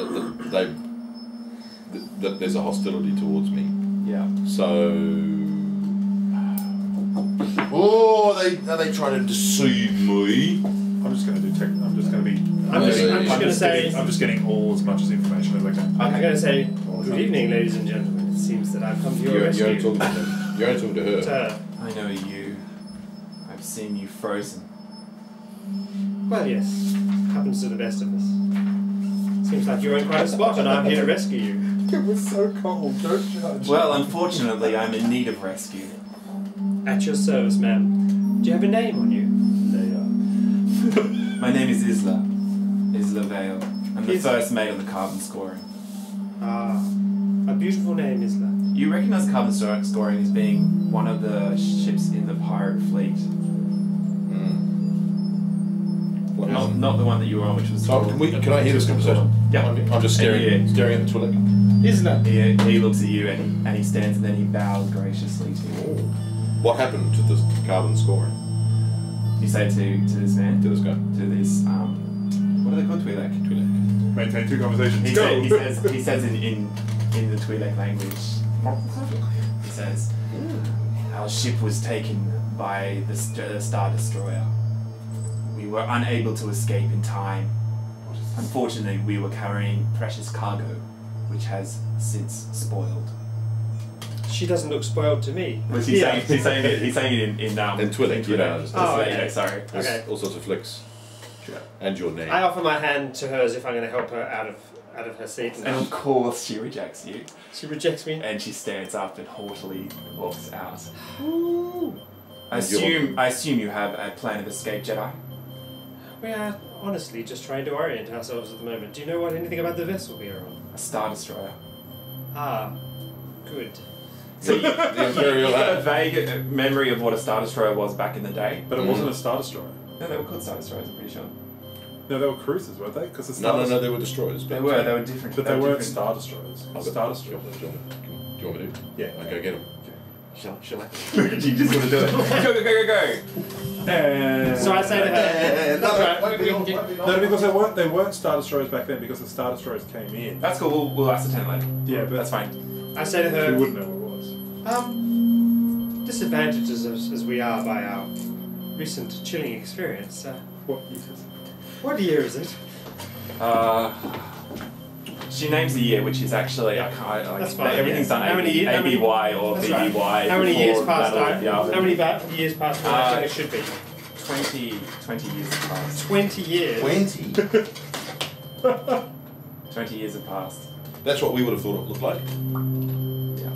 there's a hostility towards me. Yeah. So. Oh, are they trying to deceive me? I'm just going to do tech. I'm just going to be. I'm just going to say. I'm just getting all as much as information as I can. I'm going to say, good evening, ladies and gentlemen. It seems that I've come to your rescue. You're only talking to them. You're only talking to her. I know you. I've seen you frozen. Well, yes. Happens to the best of us. Seems like you're in quite a spot, and I'm here to rescue you. It was so cold. Don't judge. Well, unfortunately, I'm in need of rescue. At your service, ma'am. Do you have a name on you? My name is Isla Vale. I'm the first mate on the carbon scoring. Ah, a beautiful name, Isla. You recognise carbon scoring as being one of the ships in the pirate fleet. Not the one that you were on, which was. So can I hear this conversation? Yeah. I'm just staring at the Twi'lek. Isla. He looks at you and he stands and then he bows graciously to you. What happened to the carbon scoring? You say to this man, To this guy? to this what are they called? Twi'lek. Maintain 2 conversations. He, Go. he says in the Twi'lek language. He says, our ship was taken by the Star Destroyer. We were unable to escape in time. Unfortunately, we were carrying precious cargo, which has since spoiled. She doesn't look spoiled to me. He's saying it in Twi'lek, you know. Oh, okay. Sorry. There's Okay. all sorts of flicks. And your name. I offer my hand to her as if I'm going to help her out of her seat. And of course, she rejects you, She rejects me. and she stands up and haughtily walks out. Ooh. I assume you have a plan of escape, Jedi. We are honestly just trying to orient ourselves at the moment. Do you know anything about the vessel we are on? A Star Destroyer. Ah, good. So you The Imperial got a Hand. vague memory of what a Star Destroyer was back in the day. But it wasn't a Star Destroyer. No, they were called Star Destroyers, I'm pretty sure. No, they were cruisers, weren't they? Because No, they were destroyers. They were different. But they were weren't different. Star Destroyers. Star Destroyers. Do you want me to? Yeah. I go get them. Shall I? You just want to do it. Go. So I say to her, that's right. No, because they weren't Star Destroyers back then. Because the Star Destroyers came in. That's cool. We'll ascertain later. Yeah, but That's fine. I say to you her, wouldn't know what it was. disadvantaged as we are by our recent chilling experience, What uses? what year is it? She names the year, which is actually I can't. That's fine, Everything's yeah. done How many- ABY or That's BBY. right. How many years before past Battle of Yavin. How many years past I think it should be? 20 years have passed. 20 years. 20. 20 years have passed. That's what we would have thought it looked like. Yeah.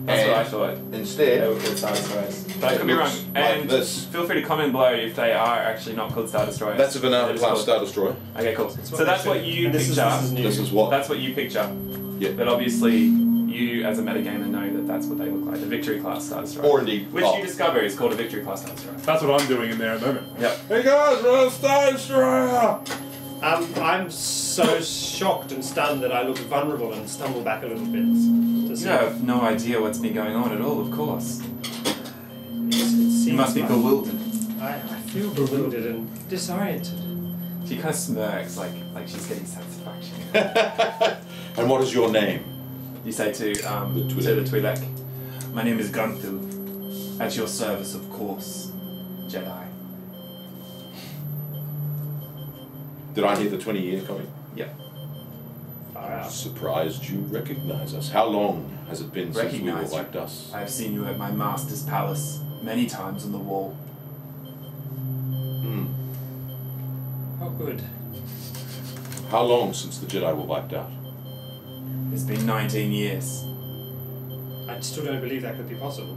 That's what I thought. They Instead, were called Star Destroyers. But I could be wrong. looks like And this. feel free to comment below if they are actually not called Star Destroyers. That's a Venator They're just class called- Star Destroyer. Okay, cool. So that's what you And this picture. is new. This is what. That's what you picture. Yeah. But obviously, you as a metagamer know that that's what they look like. The Victory class Star Destroyer. Or indeed. Which you discover is called a Victory class Star Destroyer. That's what I'm doing in there at the moment. Yep. Hey guys, we're on a Star Destroyer! I'm so shocked and stunned that I look vulnerable and stumble back a little bit. You have no idea what's been going on at all, of course. You must be bewildered. I feel bewildered and disoriented. She kind of smirks like she's getting satisfaction. And what is your name? You say to the Twi'lek, my name is Gunthu. At your service, of course, Jedi. Did I hear the 20-year coming? Yep. Far out. Surprised you recognize us. How long has it been since we were Recognize you. wiped us? I have seen you at my master's palace many times on the wall. Hmm. Oh, good. How long since the Jedi were wiped out? It's been 19 years. I still don't believe that could be possible.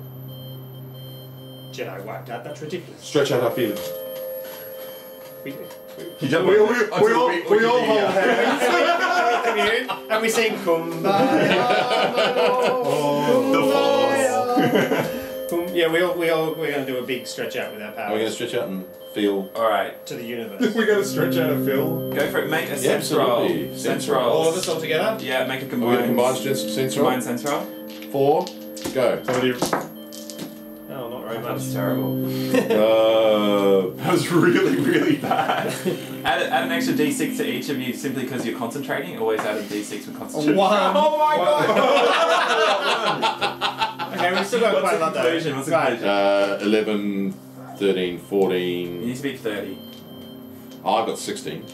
Jedi wiped out, that's ridiculous. Stretch out our feelings. We We all hold hands. and we sing Kumbaya, my lord, The Kumbaya, Yeah, we're going to do a big stretch out with our power. Are we going to stretch out and feel? All right. To the universe. We're going to stretch out a fill. Go for it. Make a Yeah, sense roll. absolutely. Sense Roll. roll. All of us all together? Yeah, make a We're combined. going to combine sense roll. Combined sense roll. 4. Go. Somebody. Oh, not very That much. was terrible. That That was really, really bad. add an extra d6 to each of you simply because you're concentrating. Always add a d6 with concentration. One. Oh my god! Okay, we've still got What's quite a the lot though. conclusion? What's the Right. conclusion? 11, 13, You 14. need to beat 30. Oh, I've got 16.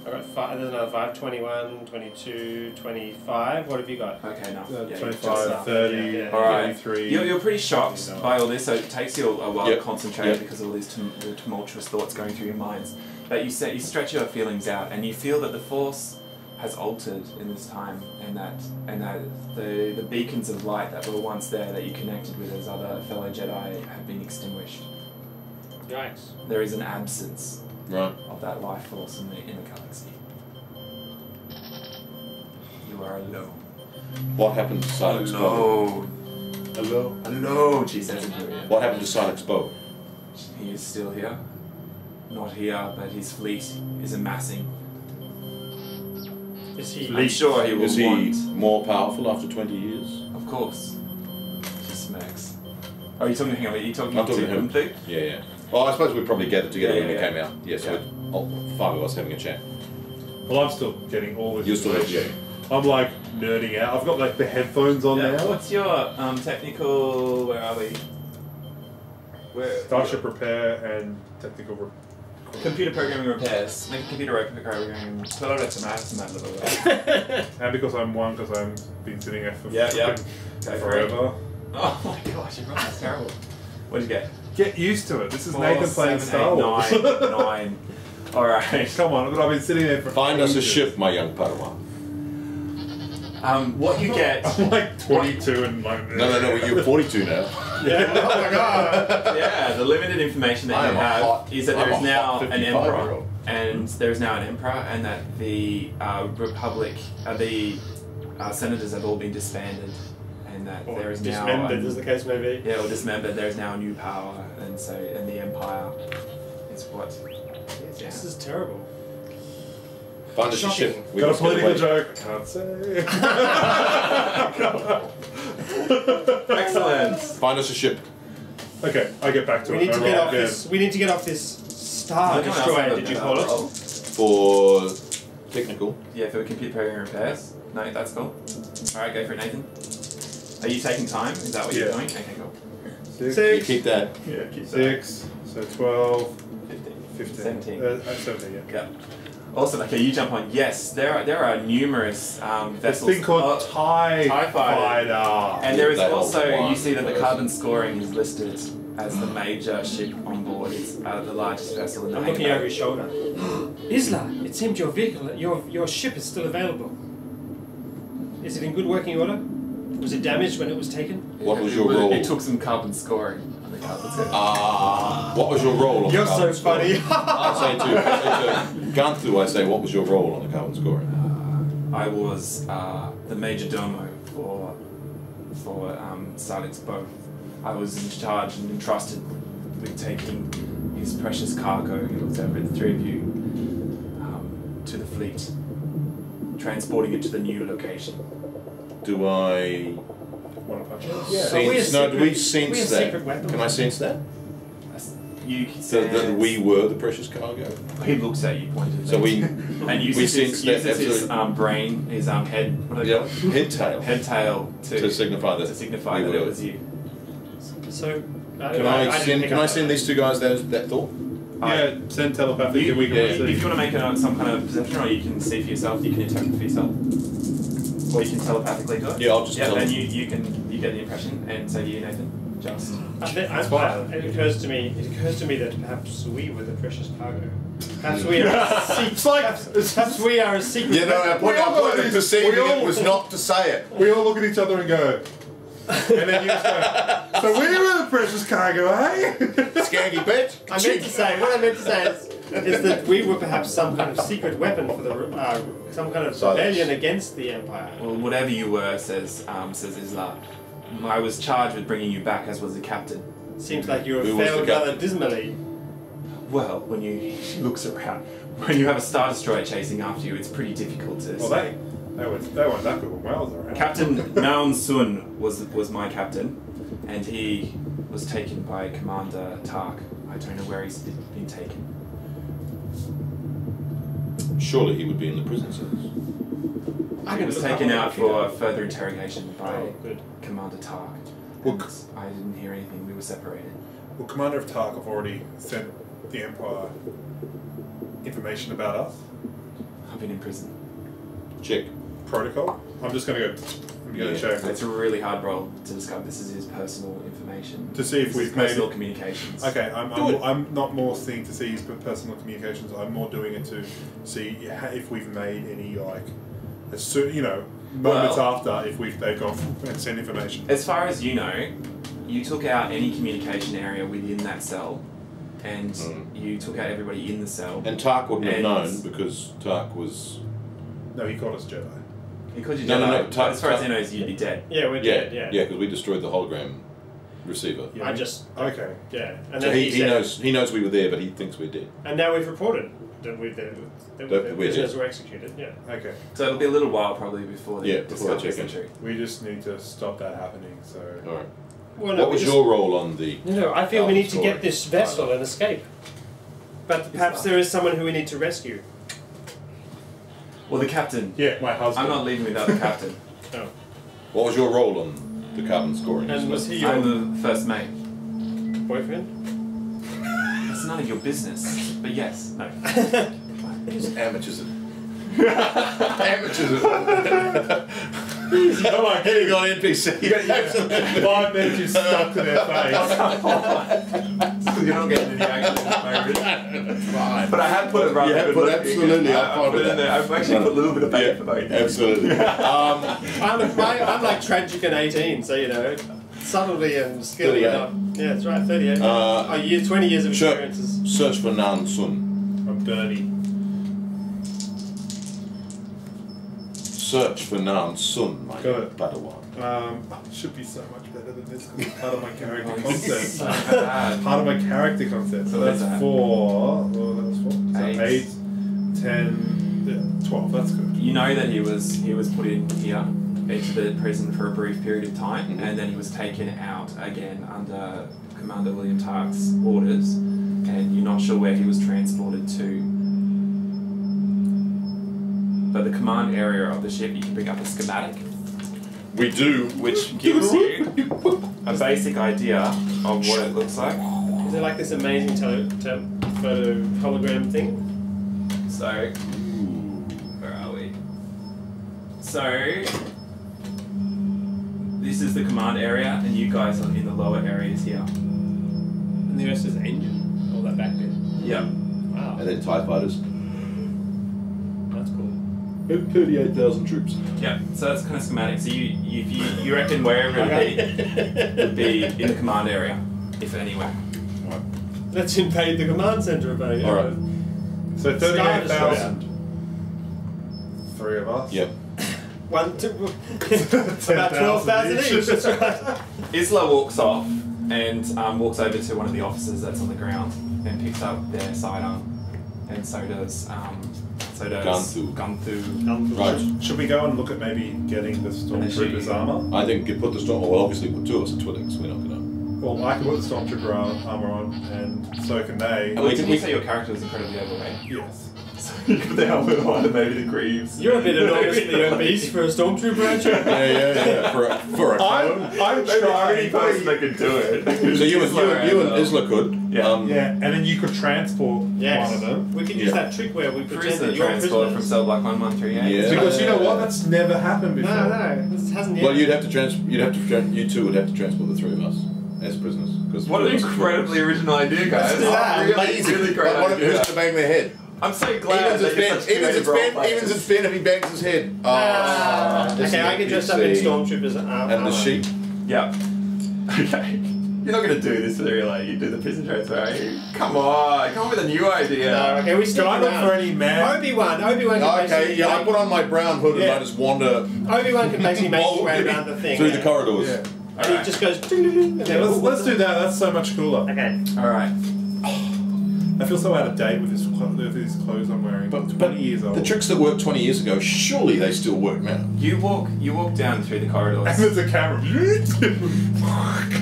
I've got 5, there's another 5, 21, 22, 25. What have you got? Okay, no. Yeah, 25, 30, Yeah. Alright. 33. You're pretty shocked by all this, so it takes you a while Yep. to concentrate Yep. because of all these the tumultuous thoughts going through your minds. But you stretch your feelings out, and you feel that the Force has altered in this time, and that the beacons of light that were once there that you connected with as other fellow Jedi have been extinguished. Yikes. There is an absence Right. of that life force in the galaxy. You are alone. What happened to Silex Bow? Alone. Hello. Alone, she says in her ear. What happened to Silex Bow? He is still here. Not here, but his fleet is amassing. Is he... I'm sure he will Is he want. more powerful after 20 years? Of course. She smacks. Oh, you talking? Hang on. Are you talking I'm to talking to him. Umthu? Yeah, yeah. Well, I suppose we probably gathered together Yeah, when we yeah, came out. Yeah, so Yeah. all 5 of us having a chat. Well, I'm still getting all this. You're still information. yeah. I'm like nerding out. I've got like the headphones on Yeah, now. what's your technical? Where are we? Where? Starship repair and technical. Computer programming repairs. Make a computer programming. And because I'm 1, because I've been sitting there for Yeah, yeah. fucking Go for it. forever. Oh my gosh, your roll's terrible. What did you get? Get used to it. This is 4, Nathan playing 7, Star 8, Wars. 9. All right. Come on, but I've been sitting there for. Find us a ages. ship, my young Padawan. What you get? I'm like 22 and like. No, you're 42 now. Yeah. Oh my god. Yeah, the limited information that I you am a have hot- is that I'm there is a now hot an 55-year-old. emperor, and there is now an emperor, and that the Republic, the senators have all been disbanded, and that Or there is now dismembered, as the case may be. yeah, or dismembered. There is now a new power, and the empire is what. Yeah. This is terrible. Find us a Shocking. ship. We Got a must get political away. joke. Can't say. Excellent. Find us a ship. Okay, I get back to We it. need to I get roll off again. this. We need to get off this Star Anyone else Destroyer. have Did you a call it? roll? For technical. Yeah, for computer programming repairs. No, that's cool. All right, go for it, Nathan. Are you taking time? Is that what you're Yeah. doing? Okay, cool. 6. You keep that. Yeah, keep 6. So 12. 15. 15. 17. 17, yeah. Yeah. Awesome. Okay, you jump on. Yes, there are numerous This vessels. thing called TIE TIE Fighter. Fighter. And there is That also, one you see that the person. carbon scoring is listed as the major ship on board. It's the largest vessel in the I'm main looking bay. over his shoulder. Isla, it seems your vehicle, your ship is still available. Is it in good working order? Was it damaged when it was taken? What was your role? It took some carbon scoring on the carbon scoring. What was your role on You're the so carbon scoring? funny. I say to Gunthu, I say, what was your role on the carbon scoring? I was the major domo for Silex Bow. I was in charge and entrusted with taking his precious cargo. He looked over at the 3 of you to the fleet, transporting it to the new location. Do I Want to punch it? sense? No, do we we sense a that? secret weapon? Can I sense that? You So that we were the precious cargo. He looks at you pointedly. So we and uses we his, sense that uses his absolutely. brain, his head, what do they call it? Head tail Head tail to signify that to signify we that were. it was you. So, Can I send these two guys that thought? Yeah, send telepathic You, and we can yeah, if you want to make some kind of perception, or you can see for yourself, you can interpret for yourself, or you can telepathically do it. Yeah, I'll just Yeah, tell and them. you get the impression, and so do you, Nathan. Just it occurs to me that perhaps we were the precious cargo. Perhaps we are perhaps we are a secret. Yeah, no, our point of perceiving it was not to say it. We all look at each other and go. And then you just go, so we were the precious cargo, eh? Skanky bitch. What I meant to say is that we were perhaps some kind of secret weapon for the some kind of Silence. rebellion against the Empire. well, whatever you were, says Isla. I was charged with bringing you back, as was the captain. Seems like you Who have was the failed captain? rather dismally. Well, when he looks around, when you have a Star Destroyer chasing after you, it's pretty difficult to Well, say. they weren't that good when I was around. Captain Maun Sun was my captain, and he was taken by Commander Tark. I don't know where he's been taken. Surely he would be in the prison cells. He was taken out for further interrogation by Oh, good. Commander Tark. Well, And I didn't hear anything. We were separated. Well, Commander of Tark have already sent the Empire information about us. I've been in prison. Check. Protocol. I'm just going to go. I'm going to check It's a really hard role to discover. This is his personal information. to see if This is we've made personal it. communications. Okay, Do it. I'm not more seeing to see his personal communications. I'm more doing it to see if we've made any as soon moments Well- after if they've gone and sent information. As far as you know, you took out any communication area within that cell, and you took out everybody in the cell. And Tark wouldn't have And- known because Tark was. No, he called us Jedi. He called you No, Jedi, no, no, but as far as Tark- he knows, you'd be dead. Yeah, we're dead, yeah. because we destroyed the hologram receiver. Yeah. I just, Okay. yeah. And So then he said, knows we were there, but he thinks we're dead. And now we've reported that the That we're prisoners dead. were executed, yeah. Okay. So it'll be a little while probably before they Yeah, before discover they this check in. entry. We just need to stop that happening. So. All right. Well, What was your role on the? No, I feel we Alpha need to story? get this vessel and escape. But perhaps there is someone who we need to rescue. Well, the captain. Yeah, my husband. I'm not leaving without the captain. No. What was your role on the carbon scoring? And was he your I'm the first mate. boyfriend? It's none of your business. But yes, no. It's amateurs. Amateurs. Come on, Hitting on NPC. 5 minutes you stuck to their face. You're not getting any action in this moment. That's fine. But I have put it rather You have good put looking. absolutely, I I'm fine put with it in there. that. I've actually put a little bit of bait for both. Absolutely. I'm like tragic and 18, so you know, subtlety and skill. 38. Yeah, that's right, 38. 20 years of experiences. Search for Nan Sun. I'm Bernie. Search for Nan Sun, my Got it. Padawan. Should be so much better than this because it's part of my character Oh, concept. so bad. Part of my character concept. So What is that's that? 4. Well, that was 4. So 8. 8, 10, yeah, 12. That's good. You know that he was put in here into the prison for a brief period of time, and then he was taken out again under Commander William Tark's orders, and you're not sure where he was transported to. But the command area of the ship, you can bring up a schematic, We do. which gives you a basic idea of what it looks like. Is it like this amazing photo hologram thing? So, where are we? So, this is the command area, and you guys are in the lower areas here. And the rest is engine, all that back bit. Yeah. Wow, And then TIE fighters. that's cool. 38,000 troops. Yeah, so that's kind of schematic. So you reckon wherever it would be in the command area, if anywhere. Let's invade the command center of a. All right. So Star 38,000. 3 of us. Yep. 1, 2, about 12,000 each. That's right. Isla walks off and walks over to one of the officers that's on the ground and picks up their sidearm, and so does Gunthu. Right. Should we go and look at maybe getting the Stormtrooper's armor? I think you put the storm. Well, obviously, put 2 of us are Twi'leks. We're not gonna. Well, I can put the Stormtrooper armor on, and so can they. Well, didn't you say your character was incredibly overweight? Yes. So you put the helmet on and maybe the greaves. You're a bit enormously obese for a stormtrooper, aren't you? Yeah. For a clone. I'm Maybe the only trying. person that could do it. So you and Isla could. Yeah. Yeah, and then you could transport Yes. one of them. We could use that trick where we pretend Prisoner that you're transport from prisoners. cell block 1138. Yeah. Because you know what? That's never happened before. No, this hasn't yet. Well, you two would have to transport the 3 of us as prisoners. Because What an incredibly original idea, guys. Let's do that. Really great But what if idea. who's to bang their head? I'm so glad that you're such creative role players. Evens it's Ben if he bangs his head. Okay, I can dress up in stormtroopers And the sheep. Yeah. Okay. You're not going to do this to the you do the prison transfer, are you? Come on, come up with a new idea. No, okay, we stick Can I look around. for any man? Obi-Wan can Okay, basically I put on my brown hood and I just wander Obi-Wan can basically make his way around the thing. through the corridors. Yeah. And he just goes. And Yeah, let's do that. That's so much cooler. Okay. All right. I feel so out of date with these clothes I'm wearing. But 20 years old. the tricks that worked 20 years ago, surely they still work now. You walk down through the corridors. And there's a camera.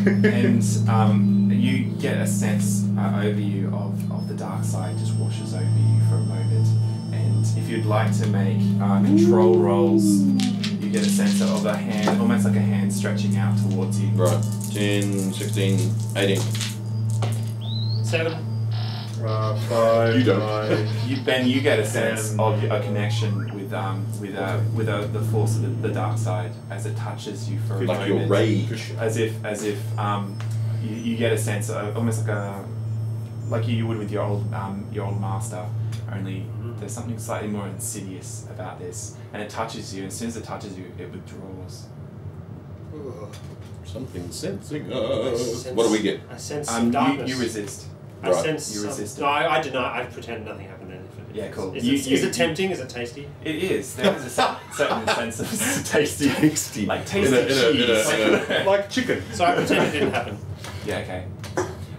And you get a sense over you of the dark side just washes over you for a moment. And if you'd like to make control rolls, you get a sense of a hand, almost like a hand stretching out towards you. Right. 10, 16, 18. 7. 5. You don't. 9. Ben, you get a sense of a connection with the force of the dark side as it touches you for a Like moment. your rage. As if you get a sense of almost like you would with your old master. Only there's something slightly more insidious about this, and it touches you. And as soon as it touches you, it withdraws. Something sensing us. What do we get? I sense some darkness. You resist. I Right. sense. You resist No, I deny. I pretend nothing happened. Yeah, cool. Is it tempting? Is it tasty? It is. There is a certain sense of tasty, like tasty In a- cheese. Like chicken. So I pretend it didn't happen. Yeah, okay.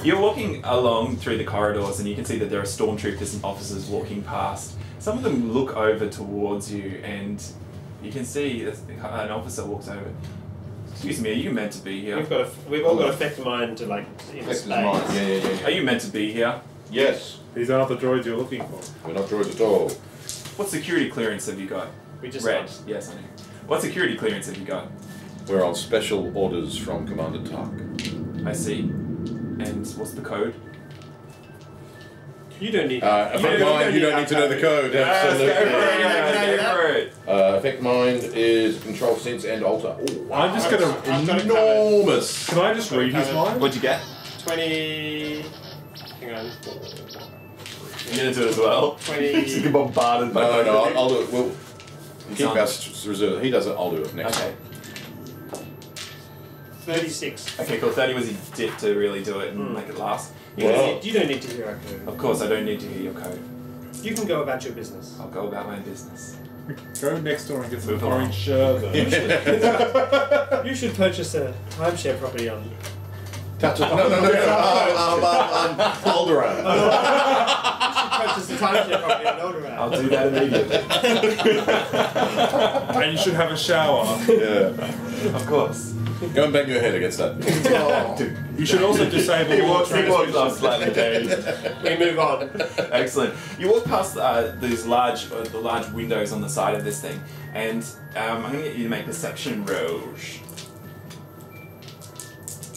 You're walking along through the corridors and you can see that there are stormtroopers and officers walking past. Some of them look over towards you and you can see an officer walks over. Excuse me, are you meant to be here? We've all got effect mind to like in Effect is space. mine. Yeah. Are you meant to be here? Yes. These aren't the droids you're looking for. We're not droids at all. What security clearance have you got? We just Red. asked. Yes, I know. What security clearance have you got? We're on special orders from Commander Tark. I see. And what's the code? You don't need. Effect mind, you don't need to know the code. Absolutely. Effect mind is control sense and alter. Oh, I'm just gonna. I've got it enormous. Can I just read his mind? What'd you get? 20. Hang on. You're gonna do it as well? 20. Just get bombarded by No, I'll do it. We'll keep on. us reserved. He does it. I'll do it next. Okay. 36. Okay, cool. 30 was your dip to really do it and make it last. You don't need to hear our code. Of course, I don't need to hear your code. You can go about your business. I'll go about my business. Go next door and get some Move along. orange sherbet. You should purchase a timeshare property on. No. Alderaan. You should purchase a timeshare property on Alderaan. I'll do that immediately. And you should have a shower. Yeah. Of course. Go and bang your head against that. You should also disable all He walks off slightly dazed. We move on. Excellent. You walk past these large windows on the side of this thing, and I'm going to get you to make perception rolls.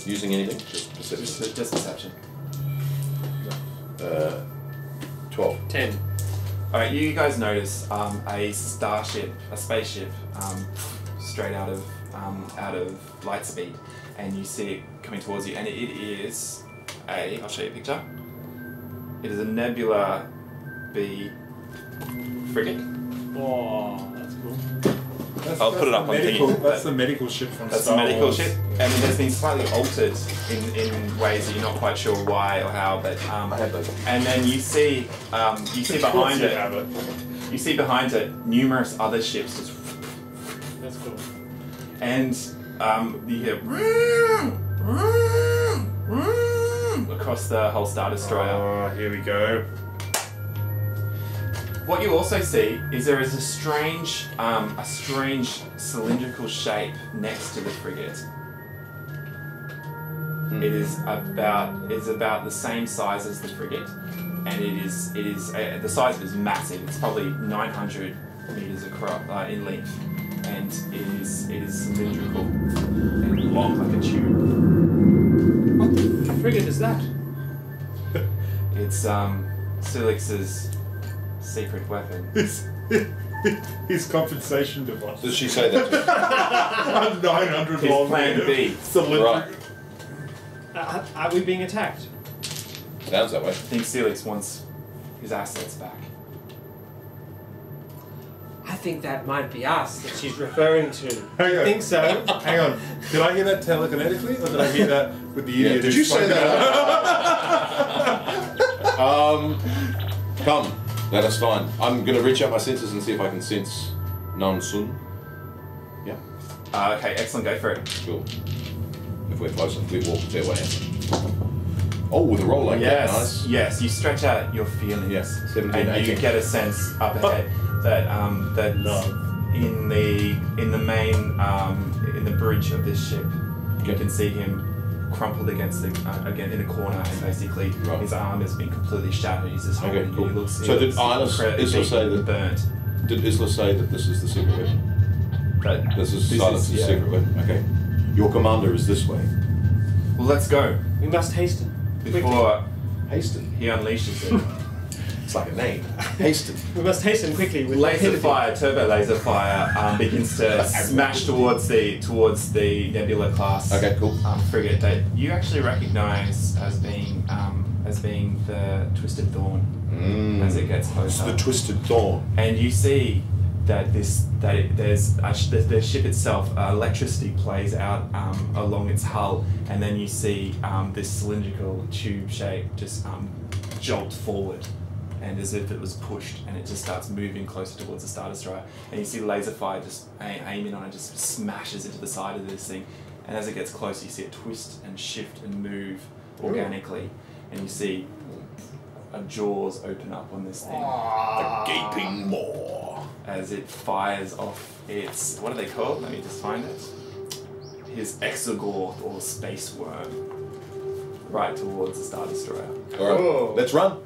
Using anything? Just perception. Just perception. 12. 10. Alright, you guys notice a spaceship, straight out of Lightspeed, and you see it coming towards you, and it is I'll show you a picture. It is a Nebula B frigate. Oh, that's cool. I'll put it up on medical, thingy. That's the medical ship from That's Star the medical Wars. ship, and it has been slightly altered in ways that you're not quite sure why or how. But I have those. and then you see behind You it. have it. You see behind it numerous other ships just, That's cool. and you hear across the whole Star Destroyer. Oh, here we go. What you also see is there is a strange cylindrical shape next to the frigate. It is about the same size as the frigate, and the size of it is massive. It's probably 900 meters across in length, and it is cylindrical and long like a tube. What the frigate is that? It's Silix's secret weapon. His compensation device. Does she say that to you? 900 His long plan meters. B. Right. Are we being attacked? Sounds that way. I think Celix wants his assets back. I think that might be us that she's referring to. Hang on. I think so. Hang on. Did I hear that telekinetically, or did I hear that with the idiot? Did who you say spoke that? out? Come. That's fine. I'm going to reach out my senses and see if I can sense Nan Sun. Yeah. Okay, excellent. Go for it. Cool. if we're close enough. We walk a fair way out. Oh, with a roll like yes, that, nice. yes. You stretch out your feelings, Yes, 17, and 18. you get a sense up ahead that in the main in the bridge of this ship, you can see him crumpled against the again in a corner, and basically his arm has been completely shattered. He's just holding. Cool. He looks. So did Isla say that? Burnt. Did Isla say that this is the secret weapon? But This is Silence's secret weapon. Okay. Your commander is this way. Well, let's go We must hasten. before Hasten. he unleashes it. It's like a name. Hasten. We must hasten quickly. With Laser rapidity. fire, turbo laser fire, begins to smash towards the Nebula class Okay, cool. frigate that you actually recognise as being the Twisted Thorn as it gets It's closer. the Twisted Thorn. And you see that the ship itself, electricity plays out along its hull, and then you see this cylindrical tube shape just jolt forward, and as if it was pushed, and it just starts moving closer towards the Star Destroyer, and you see laser fire just aiming on it, just smashes into the side of this thing, and as it gets closer, you see it twist and shift and move organically, and you see jaws open up on this thing. A gaping maw. As it fires off its, what are they called? Let me just find it. His exogorth or space worm right towards the Star Destroyer. All right, Whoa. let's run.